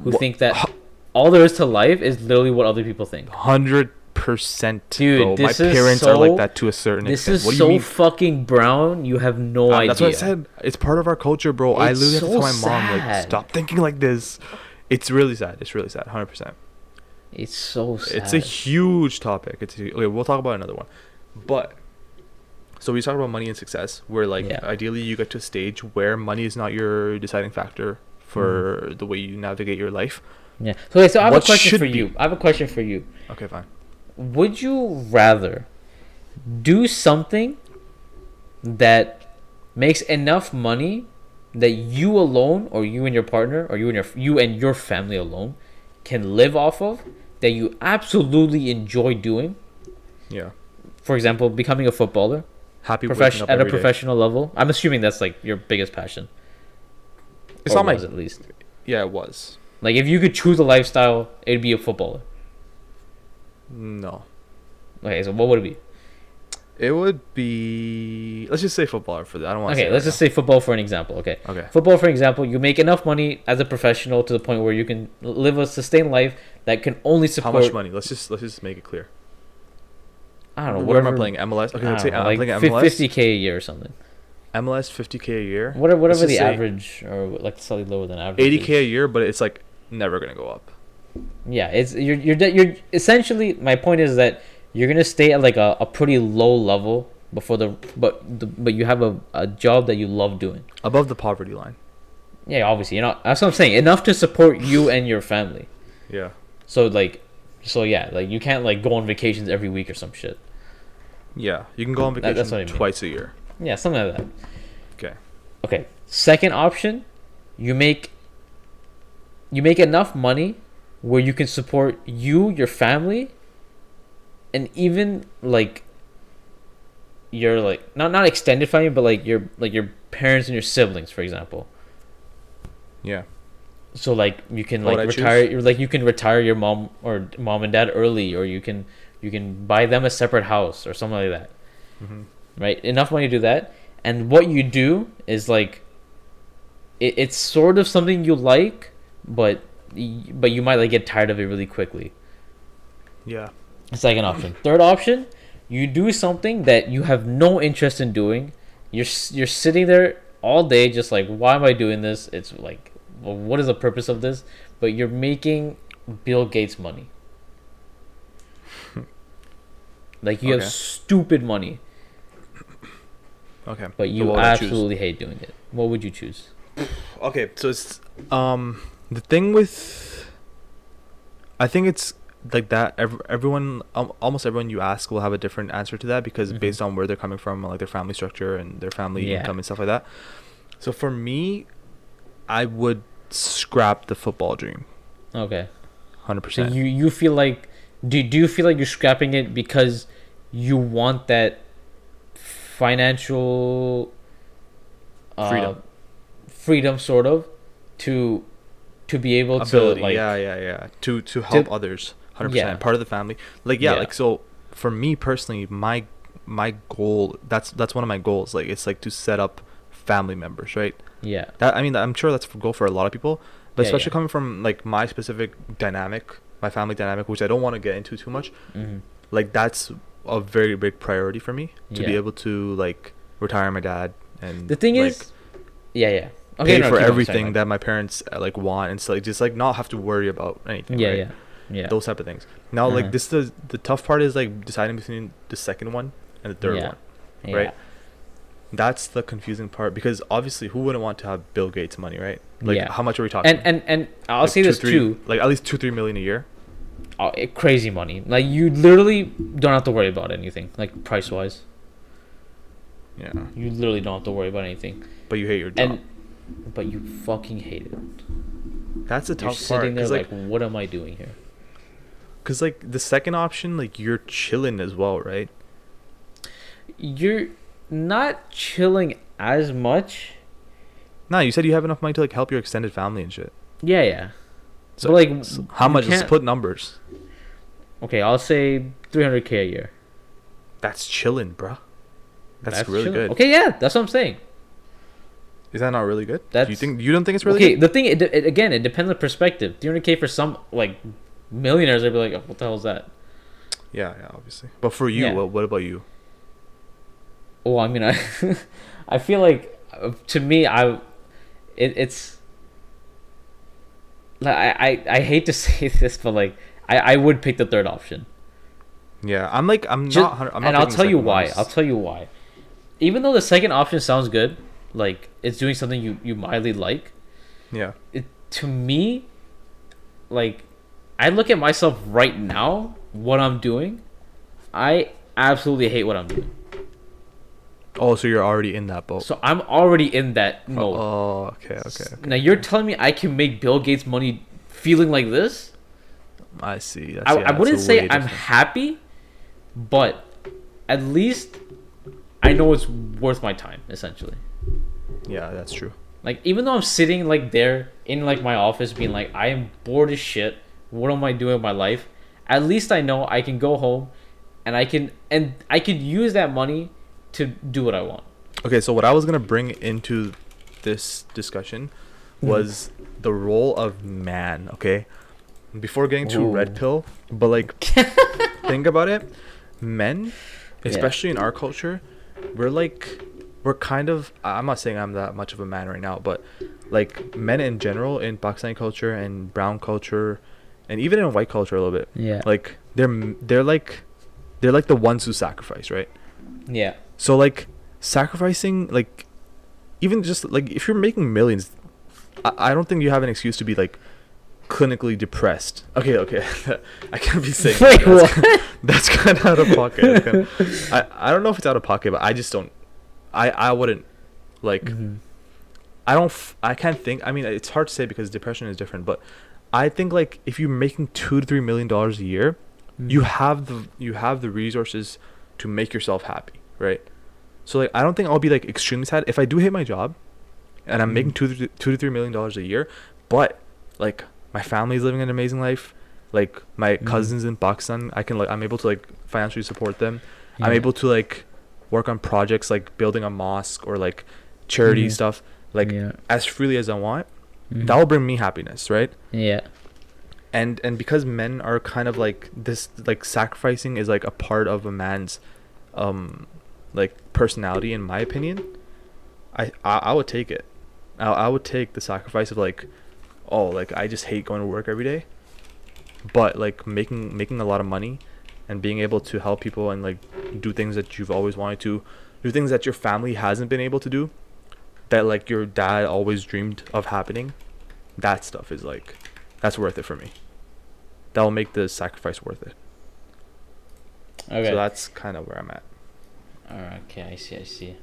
Who think that. all there is to life is literally what other people think. 100%, Dude, bro. My this is parents are so- like that to a certain This extent. is What do you so mean? fucking brown. You have no idea. That's what I said. It's part of our culture, bro. I It's literally have to so tell my mom, like, sad. stop thinking like this. It's really sad. It's really sad. 100%. It's so sad. It's a huge topic. Okay, we'll talk about another one. But so we talk about money and success, where like Yeah. ideally you get to a stage where money is not your deciding factor for the way you navigate your life. Yeah. So, okay, so I have What a question should for be? you. I have a question for you. Okay, fine. Would you rather do something that makes enough money that you alone, or you and your partner, or you and your family alone can live off of, that you absolutely enjoy doing? Yeah. For example, becoming a footballer, Happy waking up at a every day. professional level. I'm assuming that's like your biggest passion. It's Or not my. was at least. Yeah, it was. Like if you could choose a lifestyle, it'd be a footballer. No. Okay, so what would it be? It would be. Let's just say footballer for that. I don't want to. Okay, let's just say football for an example. Okay. Okay. Football, for example, you make enough money as a professional to the point where you can live a sustained life that can only How support. much money? Let's just make it clear. I don't know. Where am I whatever- playing? MLS. Okay, I let's don't say know, I'm like playing MLS. 50K a year or something. MLS 50K a year. Whatever Let's the just say average, or like slightly lower than average. 80K a is. year, but it's like never gonna go up. Yeah, it's you're essentially. My point is that you're gonna stay at like a pretty low level before but you have a job that you love doing. Above the poverty line. Yeah, obviously, that's what I'm saying. Enough to support you and your family. Yeah. So yeah, like you can't like go on vacations every week or some shit. Yeah. You can go on vacation That's what I mean. twice a year. Yeah, something like that. Okay. Okay. Second option, you make enough money where you can support you, your family, and even like your like not extended family, but like your parents and your siblings, for example. Yeah. So like you can What like would I retire, like you can retire your mom and dad early, or you can buy them a separate house or something like that. Mm-hmm. Right? Enough money to do that. And what you do is like it's sort of something you like, but you might like get tired of it really quickly. Yeah. Second option. Third option, you do something that you have no interest in doing. You're sitting there all day just like, why am I doing this? It's like, well, what is the purpose of this? But you're making Bill Gates money. Like you have Okay. stupid money, Okay. but So you what would I choose? absolutely hate doing it. What would you choose? Okay, so it's the thing with, I think it's like that everyone almost everyone you ask will have a different answer to that, because Mhm. based on where they're coming from, like their family structure and their family Yeah. income and stuff like that. So for me, I would scrap the football dream. Okay. 100%. So you feel like do you feel like you're scrapping it because you want that financial freedom sort of to be able ability, to like yeah, to help others, 100%, Yeah. part of the family, like yeah, Yeah. like so for me personally, my goal, that's one of my goals, like it's like to set up family members, right? yeah That, I mean, I'm sure that's a goal for a lot of people, but Yeah, especially yeah. coming from like my specific dynamic, my family dynamic, which I don't want to get into too much. hmm Like that's a very big priority for me, to be Yeah. able to like retire my dad and The thing like, is yeah pay no, for keep going, everything sorry, that my parents like want, and so like just like not have to worry about anything. yeah right? yeah Those type of things. Now Uh-huh. like this is the tough part is like deciding between the second one and the third Yeah. one. yeah. right? That's the confusing part, because obviously who wouldn't want to have Bill Gates money, right? Like Yeah. how much are we talking? And I'll Like say this too, like at least 2-3 million a year. crazy money. Like you literally don't have to worry about anything, like price wise. Yeah. You literally don't have to worry about anything. But you hate your job. But you fucking hate it. That's the You're tough part. sitting there Cause like, like, what am I doing here? cause like the second option, like you're chilling as well, right? You're not chilling as much. Nah, you said you have enough money to like help your extended family and shit. Yeah. So, But, like, so how you much? Let's can't- put numbers. Okay, I'll say 300K a year. That's chilling, bruh. That's really chilling. good. Okay, yeah, that's what I'm saying. Is that not really good? That's, you don't think it's really okay, good? the thing, again, it depends on perspective. 300K for some, like, millionaires, they'd be like, oh, what the hell is that? Yeah, obviously. But for you, Yeah. what about you? Well, I mean, I feel like, to me, it's like, I hate to say this, but like, I would pick the third option. Yeah, I'm not. I'm not. And I'll picking the tell you second why. one. I'll tell you why. Even though the second option sounds good, like it's doing something you mildly like, Yeah. to me, like, I look at myself right now, what I'm doing, I absolutely hate what I'm doing. Oh, so you're already in that boat. So I'm already in that mode. Oh, okay. Now you're telling me I can make Bill Gates money feeling like this? I see. I wouldn't say I'm happy, but at least I know it's worth my time, essentially. Yeah, that's true. Like, even though I'm sitting like there in like my office being like, I am bored as shit, what am I doing with my life? At least I know I can go home and I could use that money to do what I want. Okay, so what I was gonna bring into this discussion was the role of man. Okay, before getting to red pill, but like, think about it. Men, especially in our culture, we're kind of. I'm not saying I'm that much of a man right now, but like men in general in Pakistani culture and brown culture, and even in white culture a little bit. Yeah. Like they're like the ones who sacrifice, right? Yeah. So like sacrificing, like, even just like if you're making millions, I don't think you have an excuse to be like clinically depressed. Okay. I can't be saying Wait, that. what? That's kind of out of pocket. I don't know if it's out of pocket, but I just don't. I wouldn't like. I can't think. I mean, it's hard to say because depression is different, but I think like if you're making $2 to $3 million a year, you have the resources to make yourself happy, right? So like I don't think I'll be like extremely sad if I do hate my job and I'm making $2 to $3 million a year, but like my family's living an amazing life, like my cousins in Pakistan, I'm able to like financially support them. I'm able to like work on projects like building a mosque or like charity stuff like as freely as I want. That will bring me happiness, right? Yeah. And because men are kind of like this, like sacrificing is like a part of a man's like personality, in my opinion, I would take it. I would take the sacrifice of like, oh, like I just hate going to work every day, but like making a lot of money and being able to help people and like do things that you've always wanted to do, things that your family hasn't been able to do, that like your dad always dreamed of happening. That stuff is like, that's worth it for me. That'll make the sacrifice worth it. Okay. So that's kind of where I'm at. Okay, I see.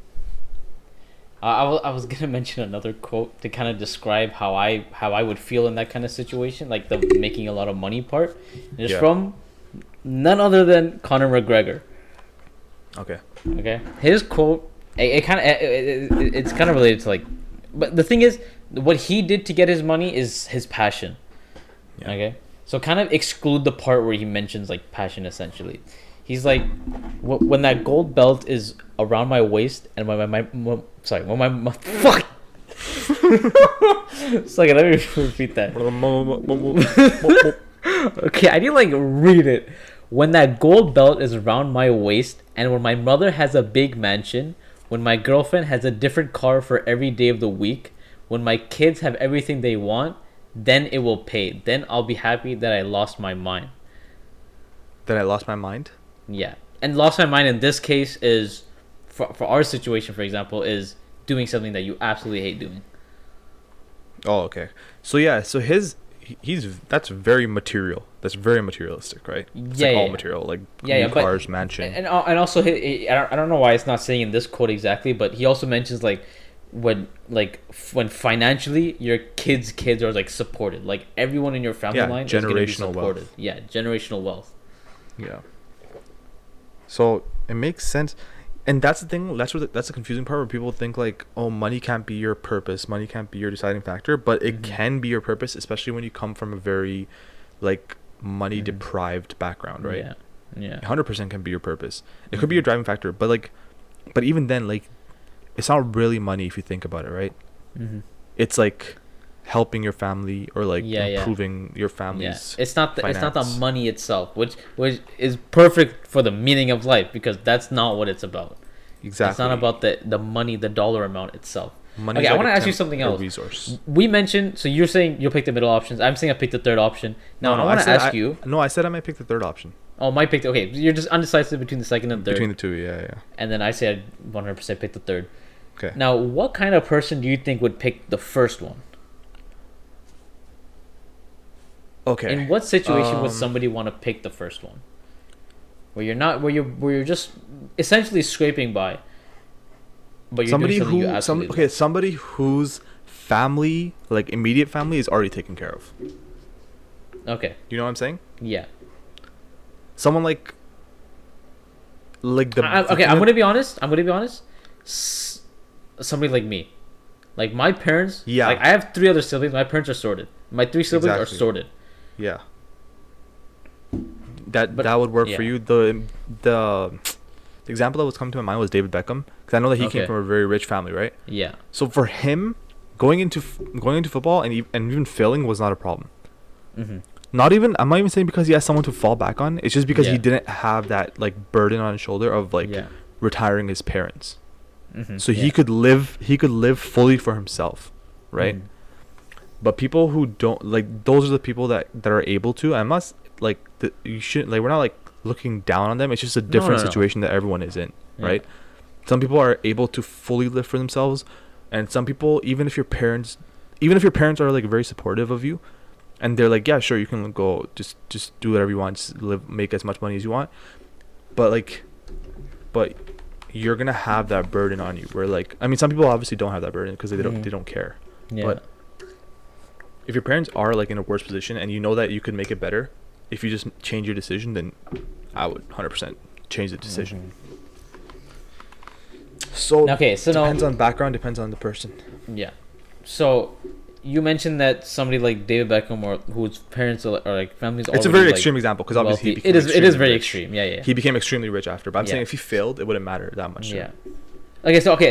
I was gonna mention another quote to kind of describe how I would feel in that kind of situation, like the making a lot of money part. It's from none other than Conor McGregor. Okay. His quote, it's kind of related to like, but the thing is, what he did to get his money is his passion. Yeah. Okay. So kind of exclude the part where he mentions like passion. Essentially, he's like, when that gold belt is around my waist and when my fuck. Sorry, let me repeat that. Okay, I need to like read it. When that gold belt is around my waist and when my mother has a big mansion, when my girlfriend has a different car for every day of the week, when my kids have everything they want, then it will pay. Then I'll be happy that I lost my mind. That I lost my mind? Yeah. And lost my mind in this case is, for our situation, for example, is doing something that you absolutely hate doing. Oh, okay. So yeah, so that's very material. That's very materialistic, right? It's all material, like cars, mansion. And also, I don't know why it's not saying in this quote exactly, but he also mentions like when financially your kids are like supported, like everyone in your family line is going to be supported. Wealth. Yeah, generational wealth. Yeah. So it makes sense, and that's the thing. That's the confusing part where people think like, oh, money can't be your purpose, money can't be your deciding factor, but it can be your purpose, especially when you come from a very like money deprived background, right? Yeah. 100% can be your purpose. It could be your driving factor, but even then, like, it's not really money if you think about it, right? it's like helping your family or like Yeah, yeah. improving your family's It's not the finance. money itself, which is perfect for the meaning of life, because that's not what it's about. Exactly. It's not about the money, the dollar amount itself. Money. Okay, I want to ask you something else. Resource. We mentioned, so you're saying you'll pick the middle options. I'm saying I picked the third option. Now I want to ask you. No, I said I might pick the third option. Oh, my pick. Okay, you're just undecisive between the second and third. Between the two, yeah. And then I said 100% pick the third. Okay. Now, what kind of person do you think would pick the first one? Okay. In what situation would somebody want to pick the first one? Where you're just essentially scraping by, but you're doing something you absolutely love. Somebody whose family, like immediate family, is already taken care of. Okay. You know what I'm saying? Yeah. Someone like the. Okay, I'm gonna be honest. Somebody like me, like my parents. Yeah. Like I have 3 other siblings. My parents are sorted. My 3 siblings are sorted. Yeah. That would work for you. The example that was coming to my mind was David Beckham, because I know that he came from a very rich family, right? Yeah. So for him, going into football and even failing was not a problem. Mm-hmm. I'm not even saying because he has someone to fall back on. It's just because he didn't have that like burden on his shoulder of like retiring his parents. Mm-hmm. So he could live fully for himself, right? Mm-hmm. But people who don't, like, those are the people that are able to. I must like you shouldn't, like, we're not like looking down on them. It's just a different situation that everyone is in, right? Some people are able to fully live for themselves, and some people, even if your parents are like very supportive of you, and they're like, yeah, sure, you can go, just do whatever you want, just live, make as much money as you want, but you're gonna have that burden on you. Where, like, I mean, some people obviously don't have that burden because they don't care. Yeah. But if your parents are like in a worse position and you know that you could make it better, if you just change your decision, then I would 100% change the decision. So depends on background, depends on the person. Yeah. So you mentioned that somebody like David Beckham, or whose parents are like families. It's a very extreme example, because obviously it is very extreme. Yeah. He became extremely rich after, but I'm saying if he failed, it wouldn't matter that much. Yeah.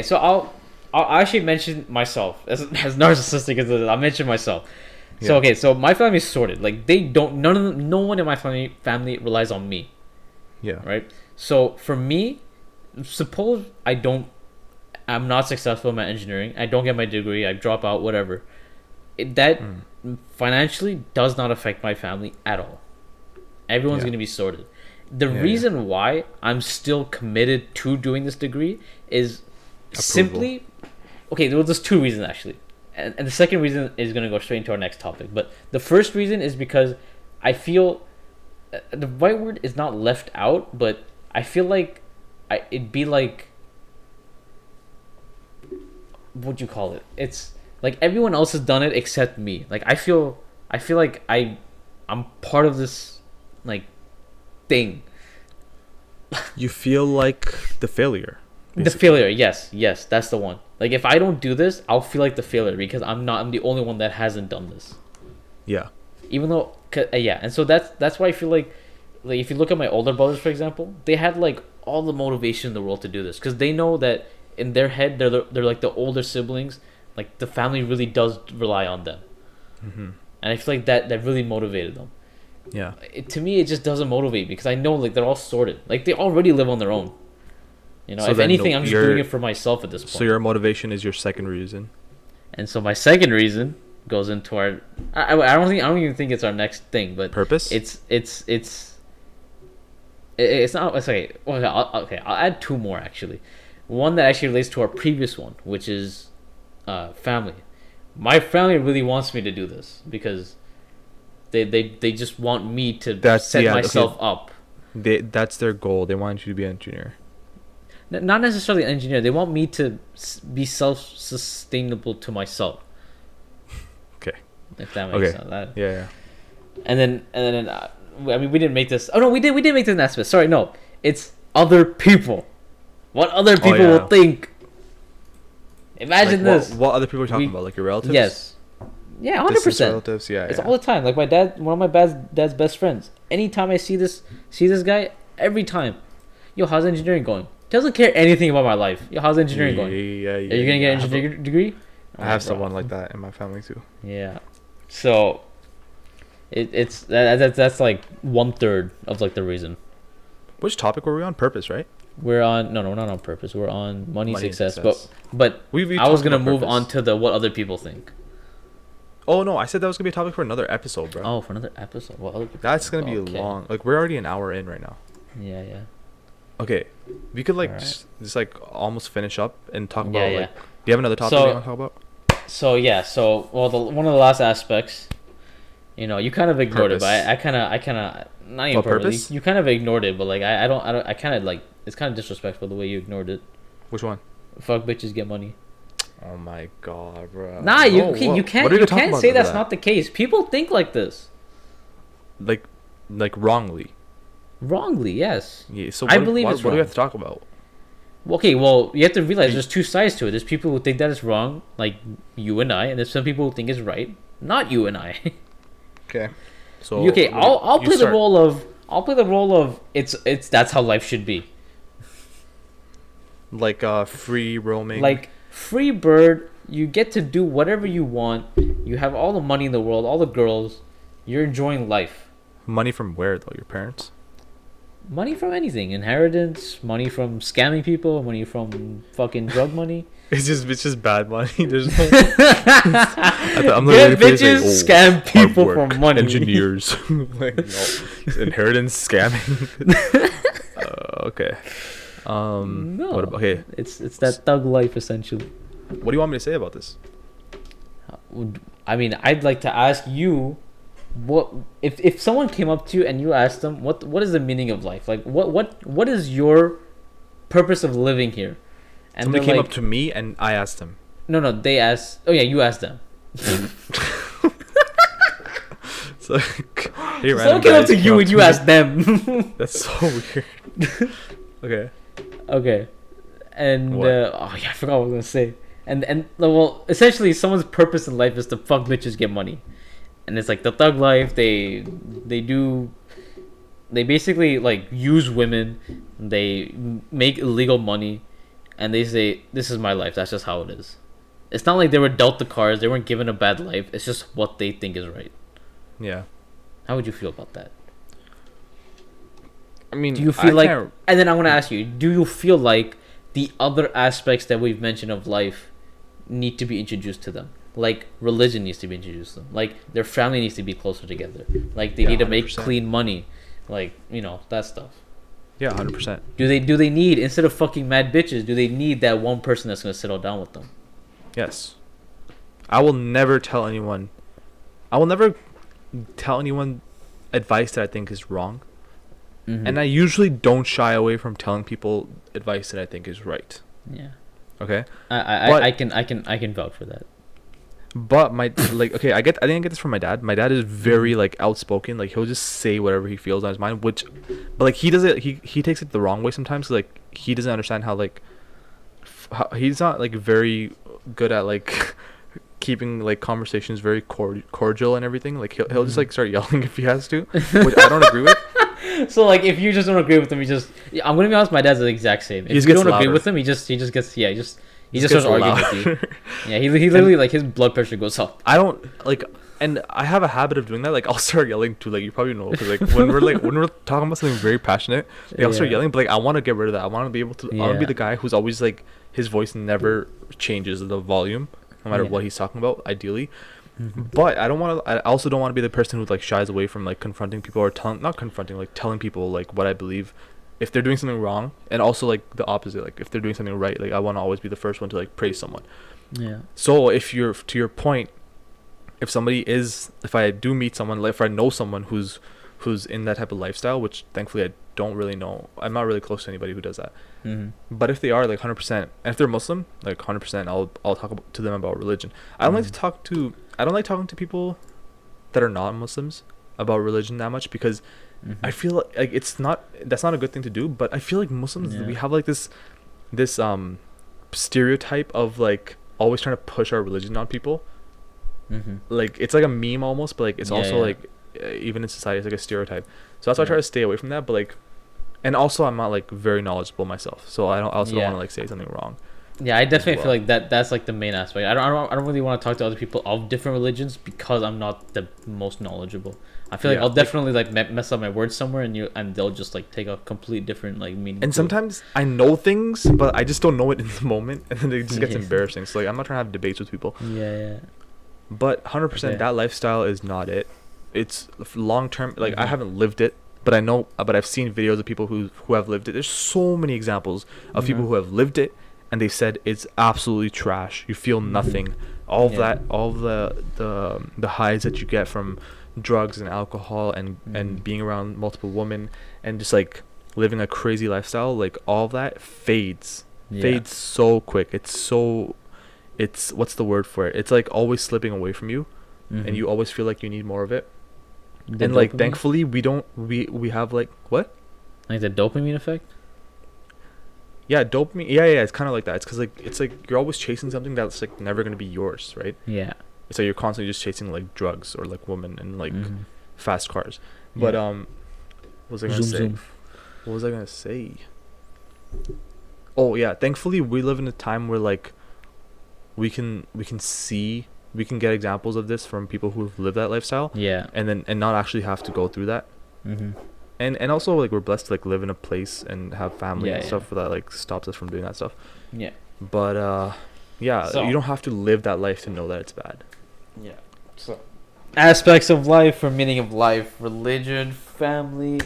So I'll actually mention myself as narcissistic as it is. I'll mention myself. So so my family's sorted. Like no one in my family relies on me. Yeah. Right. So for me, suppose I'm not successful in my engineering. I don't get my degree. I drop out. Whatever. That financially does not affect my family at all. Everyone's going to be sorted. The reason why I'm still committed to doing this degree is simply, there's 2 reasons actually, and the second reason is going to go straight into our next topic. But the first reason is because I feel the right word is not left out, but I feel like it'd be like, what do you call it? It's like everyone else has done it except me. Like I feel like I'm part of this like thing. You feel like the failure. Basically. The failure, yes, that's the one. Like if I don't do this, I'll feel like the failure because I'm the only one that hasn't done this. Yeah. Even though, and so that's why I feel like if you look at my older brothers, for example, they had like all the motivation in the world to do this because they know that in their head they're like the older siblings, like the family really does rely on them, and I feel like that really motivated them. Yeah. To me, it just doesn't motivate because I know like they're all sorted, like they already live on their own. You know, so if anything, I'm just doing it for myself at this point. So your motivation is your second reason. And so my second reason goes into our. I don't even think it's our next thing, but purpose. It's not. It's okay. I'll add 2 more actually. One that actually relates to our previous one, which is family. My family really wants me to do this because they just want me to set myself up. That's their goal. They want you to be an engineer. Not necessarily an engineer. They want me to be self-sustainable to myself. Okay. If that makes sense. Yeah. And then I mean, we didn't make this. Oh no, we did make this an aspect. Sorry, no. It's other people. What other people will think. Imagine like this. What other people are talking about? Like your relatives? Yes. Yeah, 100%. Relatives, it's all the time. Like my dad, one of my dad's best friends. Anytime I see this guy, every time, yo, how's engineering going? Doesn't care anything about my life. Yo, how's engineering going? Yeah. Are you gonna get an engineering degree? I have someone like that in my family too. Yeah. So that's like 1/3 of like the reason. Which topic were we on? Purpose, right? We're on no, not on purpose. We're on money Money and success. success. But We I was talked gonna about move purpose. on to the what other people think. Oh no, I said that was gonna be a topic for another episode, bro. Oh, for another episode. What other people That's think? gonna be Okay. long. Like we're already an hour in right now. Yeah, yeah. Okay, we could like Alright. just like almost finish up and talk Yeah, about yeah. like. Do you have another topic So- you want to talk about? So yeah, one of the last aspects, you kind of ignored Purpose. it, but I kind of not even What, purposely. purpose? You kind of ignored it, but like I kind of like it's kind of disrespectful the way you ignored it. Which one? Fuck bitches, get money. Oh my god, bro. Nah, No, you what- can't what are you gonna talk can't about say after that's that? not the case. People think like this like wrongly. wrongly. Yes. Yeah. So I what, believe what, it's what do we wrong. have to talk about? Okay, well, you have to realize there's two sides to it. There's people who think that it's wrong, like you and I, and there's some people who think it's right, not you and I. Okay. So Okay, I'll you play the start. role of it's that's how life should be. Like free roaming. Like free bird, you get to do whatever you want. You have all the money in the world, all the girls. You're enjoying life. money from where though? Your parents? Money from anything, inheritance, money from scamming people, money from fucking drug money. It's just bad money. There's no. I'm Get literally gonna say, bitches, oh, scam hard people for work, money. Engineers. Like, no. Inheritance scamming. Okay. No, What about, okay. it's that thug life essentially. What do you want me to say about this? I mean, I'd like to ask you, what if someone came up to you and you asked them what is the meaning of life? Like what is your purpose of living here? And Somebody they're came like, up to me and I asked him. No, they asked. Oh yeah, you asked them. So, hey, Someone came up to you and you asked them. That's so weird. Okay. Okay, and What? oh yeah, I forgot what I was gonna say. And well, essentially, someone's purpose in life is to fuck bitches, get money, and it's like the thug life. They basically like use women. They make illegal money, and they say this is my life. That's just how it is. It's not like they were dealt the cards. They weren't given a bad life. It's just what they think is right. Yeah. How would you feel about that? I mean, Do you feel like, can't- and then I want to ask you, do you feel like the other aspects that we've mentioned of life need to be introduced to them? Like religion needs to be introduced to them. Like their family needs to be closer together. Like they Yeah, need to make 100%. clean money. Like, that stuff. Yeah, 100%. Do they need, instead of fucking mad bitches, do they need that one person that's going to settle down with them? Yes. I will never tell anyone. I will never tell anyone advice that I think is wrong. Mhm. And I usually don't shy away from telling people advice that I think is right. Yeah. Okay? I But- I can vouch for that. But my okay, I didn't get this from my dad. My dad is very like outspoken. Like he'll just say whatever he feels on his mind, but like he does it. He takes it the wrong way sometimes. 'Cause, like he doesn't understand how like he's not like very good at like keeping like conversations very cordial and everything. Like he'll just like start yelling if he has to, which I don't agree with. So like, if you just don't agree with him, I'm gonna be honest. My dad's the exact same. If He just you gets don't agree louder. with him, he just gets he just gets starts arguing with you. louder. Yeah, he literally like his blood pressure goes up. I don't like, and I have a habit of doing that. Like I'll start yelling too. Like you probably know, because like when we're talking about something very passionate, like, I'll start Yeah. yelling. But like I want to get rid of that. I want to be able to. I want to be Yeah. the guy who's always like his voice never changes the volume, no matter Yeah. what he's talking about. Ideally, but I don't want to. I also don't want to be the person who like shies away from like confronting people or telling people like what I believe. If they're doing something wrong, and also like the opposite, like if they're doing something right, like I want to always be the first one to like praise someone. Yeah. So if you're to your point, if I do meet someone, like if I know someone who's in that type of lifestyle, which thankfully I don't really know, I'm not really close to anybody who does that. Mm-hmm. But if they are like 100%, and if they're Muslim, like 100%, I'll talk to them about religion. I don't like talking to people that are not Muslims about religion that much, because I feel like that's not a good thing to do. But I feel like Muslims, we have like this stereotype of like always trying to push our religion on people. Like it's like a meme almost, but like it's also like even in society it's like a stereotype. So that's why I try to stay away from that. But like, and also I'm not like very knowledgeable myself, so I also don't want to like say something wrong. Yeah, I definitely well. feel like that's like the main aspect. I don't really want to talk to other people of different religions because I'm not the most knowledgeable. I feel like Yeah, I'll definitely like mess up my words somewhere, and they'll just like take a complete different like meaning and to it. sometimes I know things, but I just don't know it in the moment, and then it just gets Yeah. embarrassing. So like, I'm not trying to have debates with people. Yeah, yeah. But 100%, Okay. that lifestyle is not it. It's long term. Like I Mhm. haven't lived it, but I know. But I've seen videos of people who have lived it. There's so many examples of people Mhm. who have lived it, and they said it's absolutely trash. You feel nothing. All of Yeah. that, all of the highs that you get from drugs and alcohol and Mhm. being around multiple women and just like living a crazy lifestyle, like all of that Yeah. fades so quick. It's what's the word for it? It's like always slipping away from you, and Mhm. you always feel like you need more of it. The And like dopamine, thankfully we don't we have like what? like the dopamine effect. Yeah, dopamine. Yeah, it's kind of like that. It's like you're always chasing something that's like never going to be yours, right? Yeah. It's like you're constantly just chasing like drugs or like women and like Mhm. fast cars. But Yeah. what was I going to Zoom say? zoom. What was I going to say? Oh, yeah, thankfully we live in a time where like we can get examples of this from people who've lived that lifestyle, Yeah. and not actually have to go through that. Mhm. And also like we're blessed to like live in a place and have family Yeah, and yeah. stuff that like stops us from doing that stuff. Yeah. But yeah, So- you don't have to live that life to know that it's bad. Yeah. So aspects of life or meaning of life, religion, family,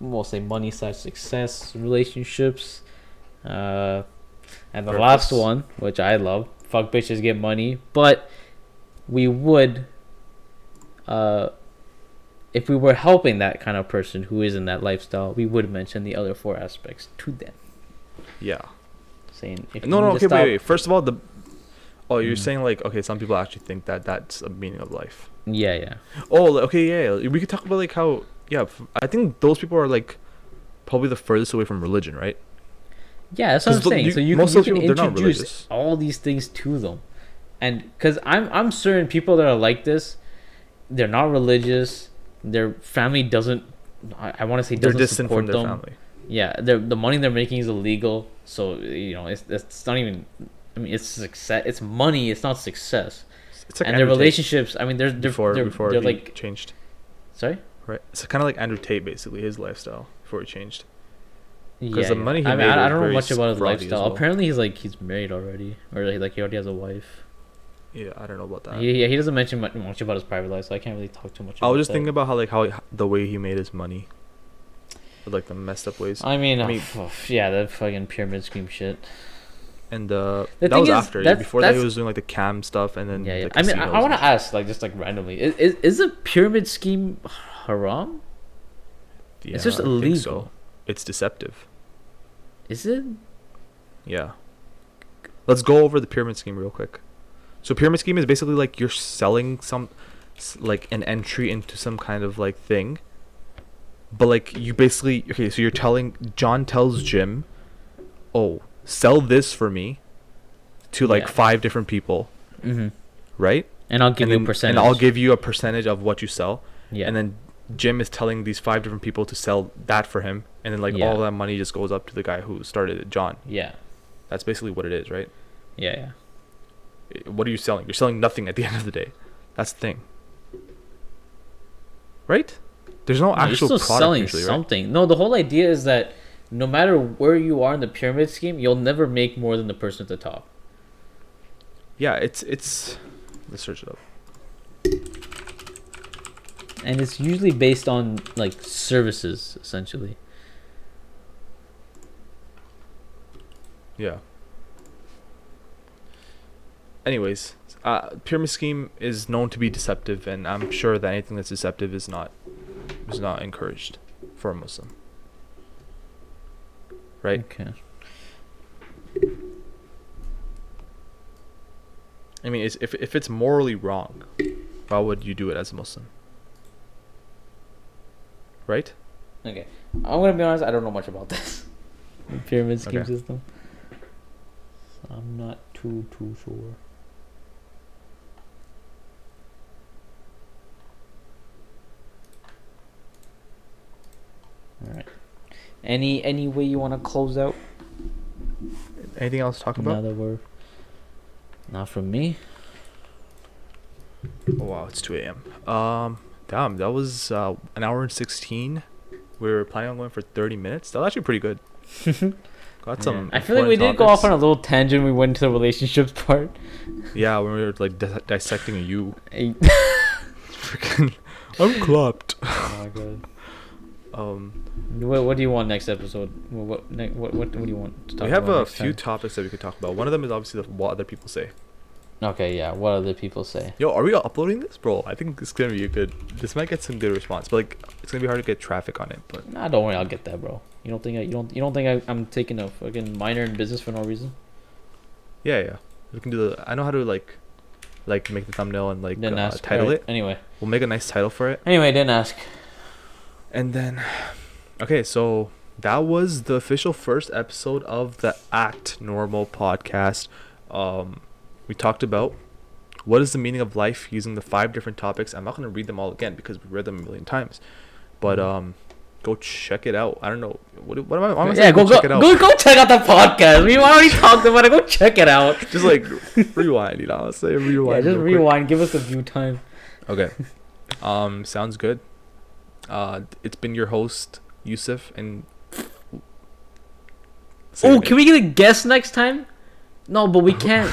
we'll say money / success, relationships, and the last Purpose. one, which I love, fuck bitches get money. But we would, if we were helping that kind of person who is in that lifestyle, we would mention the other 4 aspects to them, Yeah. saying if No, you no, need to okay, stop, wait. First of all, you're Mm. saying like okay, some people actually think that that's a meaning of life. yeah, yeah, Oh, okay, yeah. We could talk about like how I think those people are like probably the furthest away from religion, right? yeah. That's what I'm 'Cause saying. So you most you of those can people, they're not introduce religious. all these things to them, and because I'm certain people that are like this, they're not religious. Their family doesn't. I want to say They're doesn't distant support from their them. family. Yeah, the money they're making is illegal. So it's not even. I mean, it's success. It's money. It's not success. It's like And their Andrew Tate relationships. I mean, before they're he like. changed. Sorry. Right. It's kind of like Andrew Tate, basically, his lifestyle before he changed. Yeah, the money he I mean, made I was don't know very much about his fraudy as lifestyle. well. Apparently, he's married already, or like he already has a wife. Yeah, I don't know about that. He doesn't mention much about his private life, so I can't really talk too much. I about was just that. thinking about the way he made his money, like the messed up ways. I mean, I mean- yeah, that fucking pyramid scheme shit. And The that thing was is, after. that's- Before that, he that's- was doing like the cam stuff, and then Yeah, yeah. the I mean, I casinos want and to ask, like, just like randomly, is a pyramid scheme haram? Yeah, It's just I think illegal. so. It's deceptive. Is it? Yeah. Let's go over the pyramid scheme real quick. So pyramid scheme is basically like you're selling like an entry into some kind of like thing. But like you basically so John tells Jim, "Oh, sell this for me to like Yeah. 5 different people, Mm-hmm. right? And I'll give you a percentage. And I'll give you a percentage of what you sell." Yeah. And then Jim is telling these 5 different people to sell that for him, and then like Yeah. all that money just goes up to the guy who started it, John. Yeah. That's basically what it is, right? Yeah. Yeah. What are you selling? You're selling nothing at the end of the day. That's the thing. Right? There's no No, you're actual still product selling usually, right? something. No, the whole idea is that no matter where you are in the pyramid scheme, you'll never make more than the person at the top. Yeah, it's let's search it up. And it's usually based on like services, essentially. Yeah. Anyways, pyramid scheme is known to be deceptive, and I'm sure that anything that's deceptive is not encouraged for a Muslim. Right? Okay. I mean, if it's morally wrong, why would you do it as a Muslim? Right? Okay. I'm gonna be honest. I don't know much about this the pyramid scheme Okay. system. So I'm not too sure. All right. Any way you want to close out? Anything else to talk about? Another word. Not from me. Oh wow, it's 2 a.m. Damn, that was an hour and 16. We were planning on going for 30 minutes. That was actually pretty good. Got some. I feel like we did go off on a little tangent. We went to the relationships part. Yeah, when we were like dissecting you. Hey. Freaking, I'm clapped. Oh my god. What do you want next episode? What do you want to talk about? We have a next few time? topics that we could talk about. One of them is obviously what other people say. Okay, yeah. What other people say? Yo, are we uploading this, bro? I think it's gonna be a good. This might get some good response, but like, it's gonna be hard to get traffic on it. But Nah, don't worry. I'll get that, bro. You don't think I'm taking a fucking minor in business for no reason? yeah, we can do the. I know how to like make the thumbnail and like Didn't ask. title Right. it. Anyway. We'll make a nice title for it. Anyway, didn't ask. And then, okay, so that was the official first episode of the Act Normal podcast. We talked about what is the meaning of life using the 5 different topics. I'm not going to read them all again because we read them a million times. But go check it out. I don't know. What am I? Why am I saying Go check it out? Go check out the podcast. We already talked about it. Go check it out. Just like rewind, you know. I'll say rewind. Yeah, just real quick. rewind. Give us a view time. Okay. Sounds good. It's been your host Yusuf and. Oh, can we get a guest next time? No, but we can't.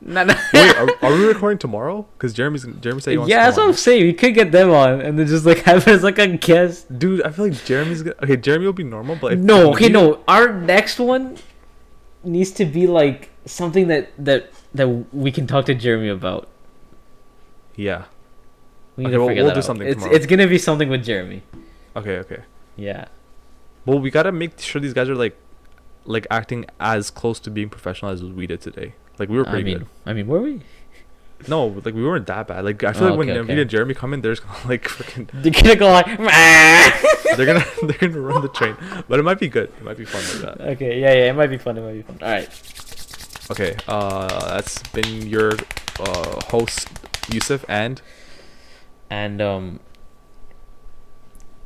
Wait, are we recording tomorrow? Because Jeremy said he wants to Yeah, that's come what on. I'm saying. We could get them on and then just like have it as like a guest. Dude, I feel like Jeremy's gonna. Okay, Jeremy will be normal, but if No. Our next one needs to be like something that we can talk to Jeremy about. Yeah. We need Okay, to figure we'll that do out. something tomorrow. It's gonna be something with Jeremy. Okay. Yeah. Well, we gotta make sure these guys are like acting as close to being professional as we did today. Like we were pretty good. I mean, were we? No, like we weren't that bad. Like I feel like when okay. Naveed and Jeremy come in, they're just gonna like freaking. They're gonna go like. they're gonna run the train, but it might be good. It might be fun like that. Okay, yeah, it might be fun. All right. Okay, that's been your host Yusuf and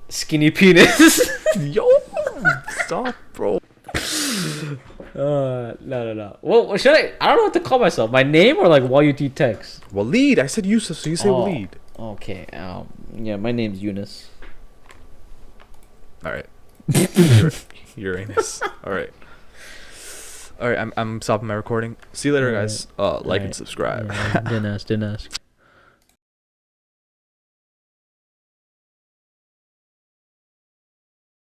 skinny penis. yo, stop, bro. No. Well, should I? I don't know what to call myself. My name or like while you text. Waleed. I said Yusuf, so you say Waleed. Okay. Yeah, my name's Eunice. All right. Uranus. All right. I'm stopping my recording. See you later, guys. Like and subscribe. Yeah, didn't ask.